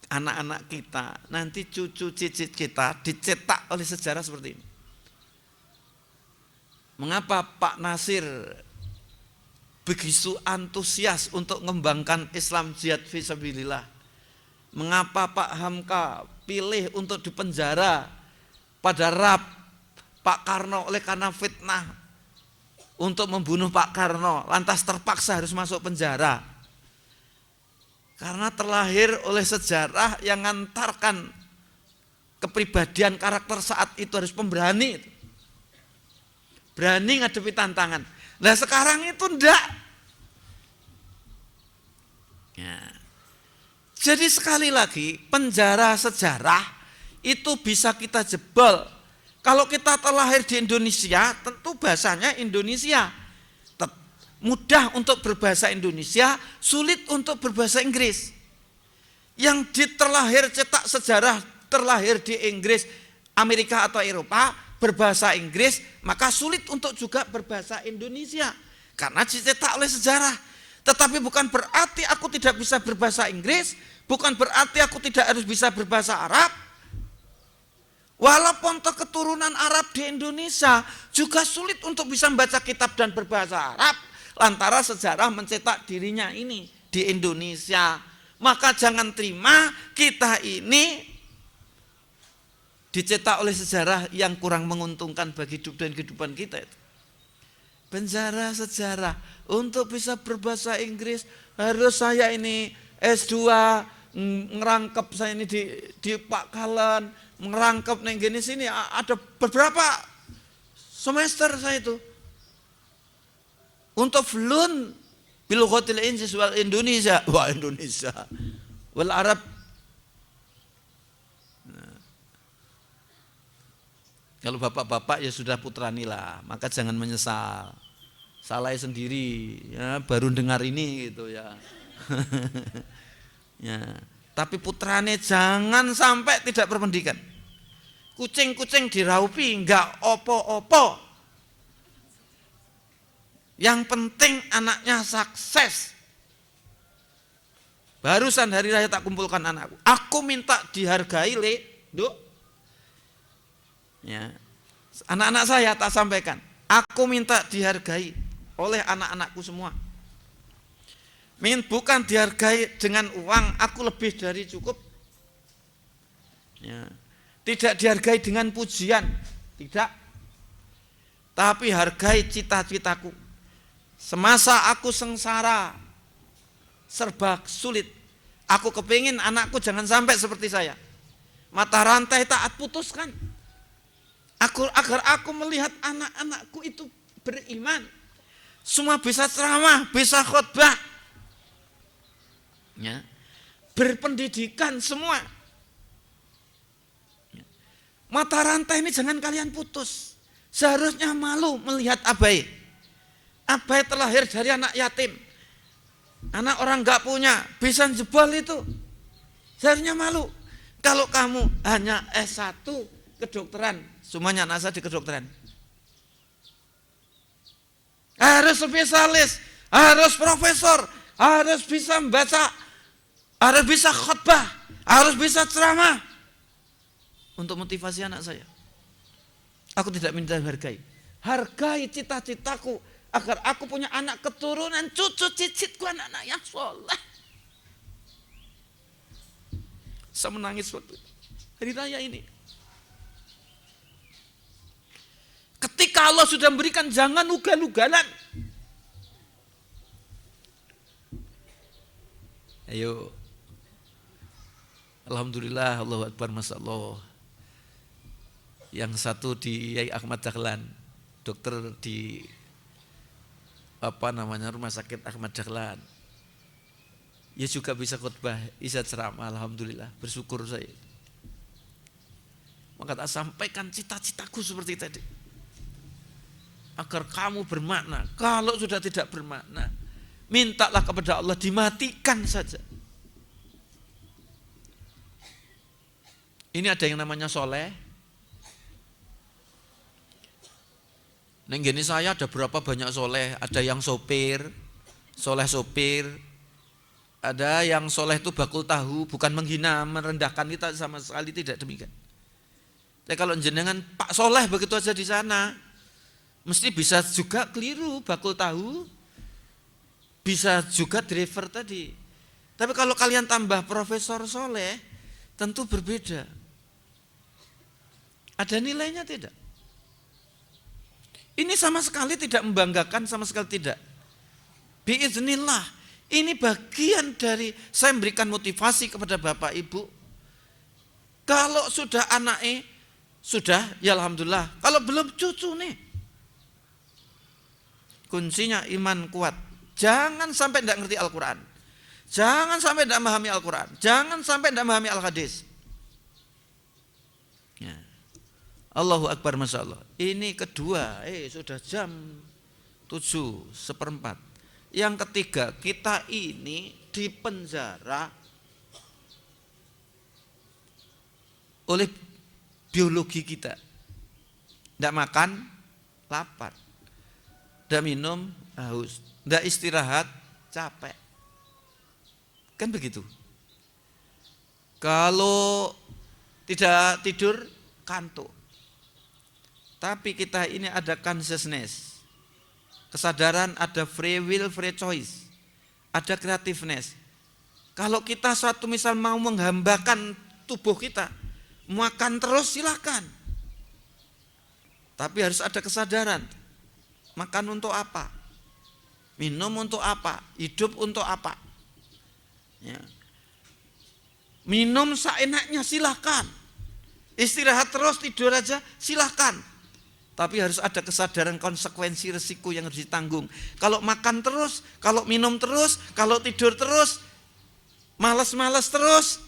Anak-anak kita, nanti cucu cicit kita dicetak oleh sejarah seperti ini. Mengapa Pak Nasir begitu antusias untuk mengembangkan Islam jihad fisabilillah? Mengapa Pak Hamka pilih untuk dipenjara pada RAB Pak Karno oleh karena fitnah untuk membunuh Pak Karno, lantas terpaksa harus masuk penjara? Karena terlahir oleh sejarah yang mengantarkan kepribadian karakter saat itu harus pemberani. Berani ngadepi tantangan. Nah sekarang itu enggak. Ya. Jadi sekali lagi penjara sejarah itu bisa kita jebol. Kalau kita terlahir di Indonesia, tentu bahasanya Indonesia. Mudah untuk berbahasa Indonesia, sulit untuk berbahasa Inggris. Yang terlahir cetak sejarah, terlahir di Inggris, Amerika atau Eropa, berbahasa Inggris, maka sulit untuk juga berbahasa Indonesia. Karena dicetak oleh sejarah. Tetapi bukan berarti aku tidak bisa berbahasa Inggris, bukan berarti aku tidak harus bisa berbahasa Arab. Walaupun keturunan Arab di Indonesia, juga sulit untuk bisa membaca kitab dan berbahasa Arab. Lantaran sejarah mencetak dirinya ini di Indonesia. Maka jangan terima kita ini dicetak oleh sejarah yang kurang menguntungkan bagi hidup dan kehidupan kita itu. Penjara sejarah untuk bisa berbahasa Inggris harus saya ini S2 ngerangkep saya ini di Pak Kalen, ngerangkep neng gini sini ada beberapa semester saya itu. Untuk fluent bil lughatil Inggris wal Indonesia, wah Indonesia, wal Arab. Nah. Kalau bapak-bapak ya sudah putrani lah, maka jangan menyesal. Salah sendiri, ya baru dengar ini gitu ya. Ya, tapi putrane jangan sampai tidak berpendidikan. Kucing-kucing diraupi enggak opo-opo. Yang penting anaknya sukses. Barusan hari raya tak kumpulkan anakku. Aku minta dihargai Duk. Ya. Anak-anak saya tak sampaikan. Aku minta dihargai oleh anak-anakku semua. Bukan dihargai dengan uang, aku lebih dari cukup. Ya. Tidak dihargai dengan pujian, tidak. Tapi hargai cita-citaku. Semasa aku sengsara, serba sulit, aku kepingin anakku jangan sampai seperti saya. Mata rantai taat putuskan. Agar aku melihat anak-anakku itu beriman. Semua bisa ceramah, bisa khutbah. Ya. Berpendidikan semua. Ya. Mata rantai ini jangan kalian putus. Seharusnya malu melihat Abai. Abai terlahir dari anak yatim. Anak orang gak punya, bisa jebol itu. Seharusnya malu. Kalau kamu hanya S1 kedokteran, semuanya anak saya di kedokteran. Harus spesialis, harus profesor, harus bisa membaca, harus bisa khutbah, harus bisa ceramah. Untuk motivasi anak saya. Aku tidak minta hargai. Hargai cita-citaku. Agar aku punya anak keturunan, cucu cicitku anak-anak yang soleh. Saya menangis waktu hari raya ini. Ketika Allah sudah memberikan, jangan ugal-ugalan. Ayo. Alhamdulillah, Allahu Akbar, Masya Allah. Yang satu di Yai Ahmad Dahlan, dokter di Rumah Sakit Ahmad Dahlan. Ya juga bisa khutbah, bisa ceramah, alhamdulillah, bersyukur saya. Maka tak sampaikan cita-citaku seperti tadi. Agar kamu bermakna. Kalau sudah tidak bermakna, mintalah kepada Allah dimatikan saja. Ini ada yang namanya soleh. Neng gini saya ada berapa banyak soleh. Ada yang sopir, soleh sopir. Ada yang soleh itu bakul tahu, bukan menghina, merendahkan kita sama sekali, tidak demikian. Tapi kalau jenengan Pak Soleh begitu aja di sana, mesti bisa juga keliru bakul tahu, bisa juga driver tadi. Tapi kalau kalian tambah Profesor Soleh, tentu berbeda. Ada nilainya tidak? Ini sama sekali tidak membanggakan, sama sekali tidak. Biiznillah, ini bagian dari saya memberikan motivasi kepada Bapak Ibu. Kalau sudah anaknya, sudah, ya alhamdulillah. Kalau belum cucu nih. Kuncinya iman kuat. Jangan sampai tidak ngerti Al-Quran. Jangan sampai tidak memahami Al-Quran. Jangan sampai tidak memahami Al-Hadis. Ya. Allahu Akbar, Masya Allah. Ini kedua, sudah jam 7:15. Yang ketiga, kita ini dipenjara oleh biologi kita. Tidak makan, lapar. Tidak minum, haus. Tidak istirahat, capek. Kan begitu. Kalau tidak tidur, kantuk. Tapi kita ini ada consciousness. Kesadaran, ada free will, free choice. Ada creativeness. Kalau kita suatu misal mau menghambakan tubuh kita, makan terus silakan. Tapi harus ada kesadaran. Makan untuk apa? Minum untuk apa? Hidup untuk apa? Ya. Minum seenaknya silakan. Istirahat terus, tidur aja silakan. Tapi harus ada kesadaran konsekuensi resiko yang harus ditanggung. Kalau makan terus, kalau minum terus, kalau tidur terus, malas-malas terus,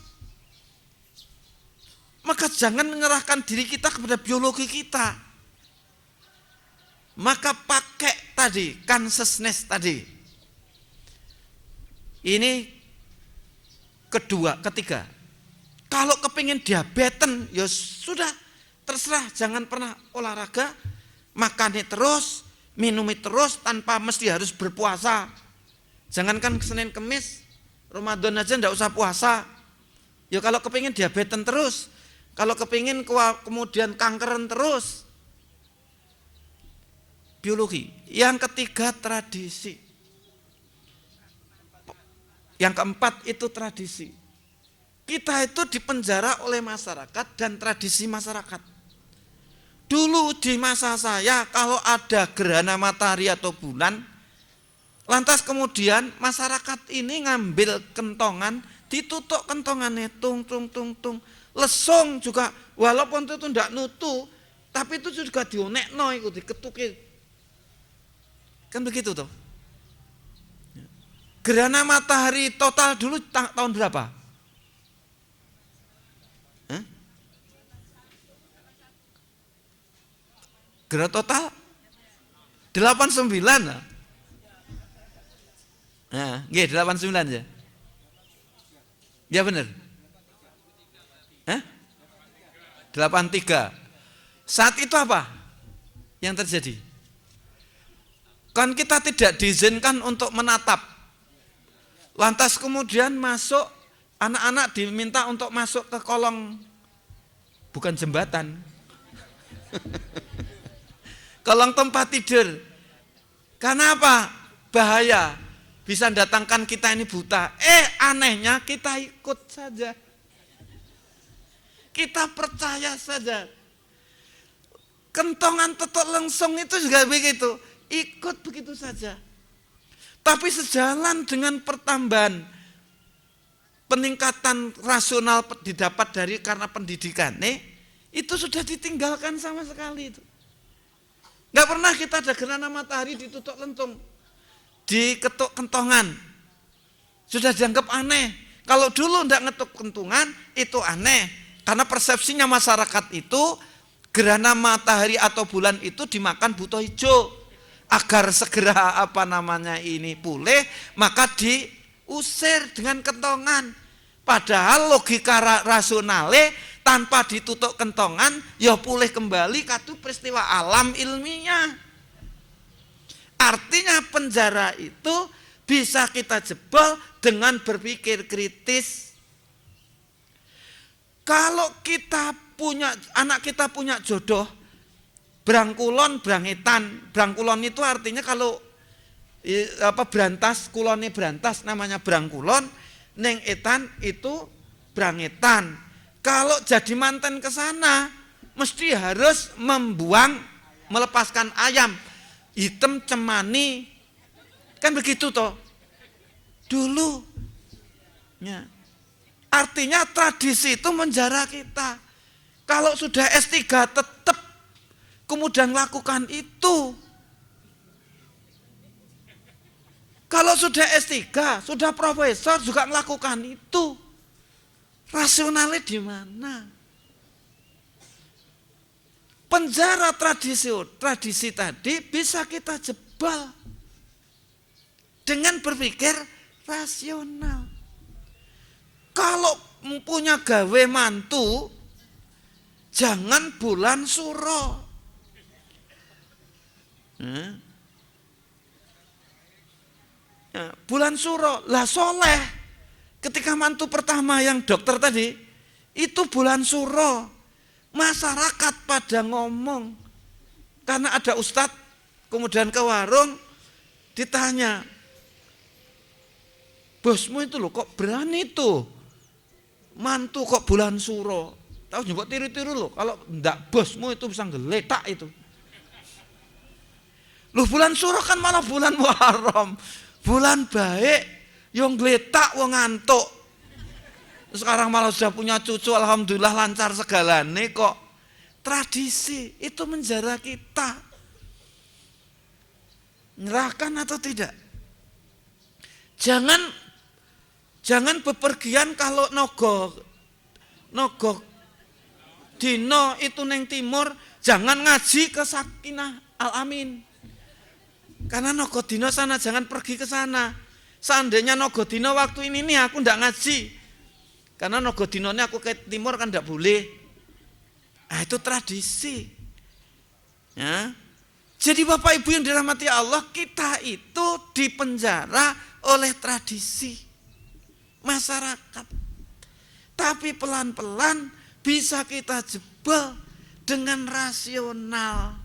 maka jangan menyerahkan diri kita kepada biologi kita. Maka pakai tadi, consciousness tadi. Ini ketiga. Kalau kepingin diabetes, ya sudah. Terserah, jangan pernah olahraga, makannya terus, minumnya terus tanpa mesti harus berpuasa. Jangankan Senin Kemis, Ramadan aja enggak usah puasa. Ya kalau kepingin diabetes terus, kalau kepingin kemudian kankeran terus. Biologi. Yang ketiga tradisi. Yang keempat itu tradisi. Kita itu dipenjara oleh masyarakat dan tradisi masyarakat. Dulu di masa saya kalau ada gerhana matahari atau bulan, lantas kemudian masyarakat ini ngambil kentongan, ditutuk kentongannya, tung. Lesung juga, walaupun itu tidak nutu, tapi itu juga dionekno, itu diketuki. Kan begitu toh. Gerhana matahari total dulu tahun berapa? Gerhana total 89. Nah, nggih 89 ya. Ya benar. 83. Saat itu apa yang terjadi? Kan kita tidak diizinkan untuk menatap. Lantas kemudian masuk, anak-anak diminta untuk masuk ke kolong, bukan jembatan. Kolong tempat tidur. Karena apa? Bahaya. Bisa datangkan kita ini buta. Anehnya kita ikut saja. Kita percaya saja. Kentongan tetok lengsung itu juga begitu. Ikut begitu saja. Tapi sejalan dengan pertambahan peningkatan rasional didapat karena pendidikan itu sudah ditinggalkan sama sekali itu. Nggak pernah kita ada gerhana matahari ditutup lentung, diketuk kentongan. Sudah dianggap aneh. Kalau dulu nggak ngetuk kentungan itu aneh. Karena persepsinya masyarakat itu gerhana matahari atau bulan itu dimakan buto hijau. Agar segera ini pulih, maka diusir dengan kentongan. Padahal logika rasionale tanpa ditutup kentongan ya pulih kembali katu peristiwa alam ilmiah. Artinya penjara itu bisa kita jebol dengan berpikir kritis. Kalau anak kita punya jodoh brangkulon brangetan. Brangkulon itu artinya kalau berantas, kulone berantas namanya brangkulon, neng etan itu brangetan. Kalau jadi manten ke sana mesti harus melepaskan ayam hitam cemani. Kan begitu toh. Dulu. Ya. Artinya tradisi itu menjara kita. Kalau sudah S3 tetap kemudian lakukan itu. Kalau sudah S3, sudah profesor juga melakukan itu. Rasionalnya di mana? Penjara tradisi tadi bisa kita jebol dengan berpikir rasional. Kalau punya gawe mantu, jangan bulan suro. Bulan suro lah soleh. Ketika mantu pertama yang dokter tadi itu bulan suro, masyarakat pada ngomong karena ada ustadz kemudian ke warung ditanya, bosmu itu loh kok berani tuh mantu kok bulan suro? Tahu nyebut tiru-tiru loh, kalau enggak bosmu itu bisa geletak itu. Loh bulan suro kan malah bulan Muharram. Bulan baik, yang geletak wong ngantuk. Sekarang malah sudah punya cucu, alhamdulillah lancar segalanya kok. Tradisi itu menjara kita. Nyerahkan atau tidak? Jangan bepergian kalau nogo dino itu neng timur, jangan ngaji ke Sakinah Al-Amin. Karena Nogodino sana, jangan pergi ke sana. Seandainya Nogodino waktu ini nih aku ndak ngaji. Karena Nogodino ini aku ke timur kan ndak boleh. Nah, itu tradisi. Ya. Jadi Bapak Ibu yang dirahmati Allah, kita itu dipenjara oleh tradisi masyarakat. Tapi pelan-pelan bisa kita jebol dengan rasional.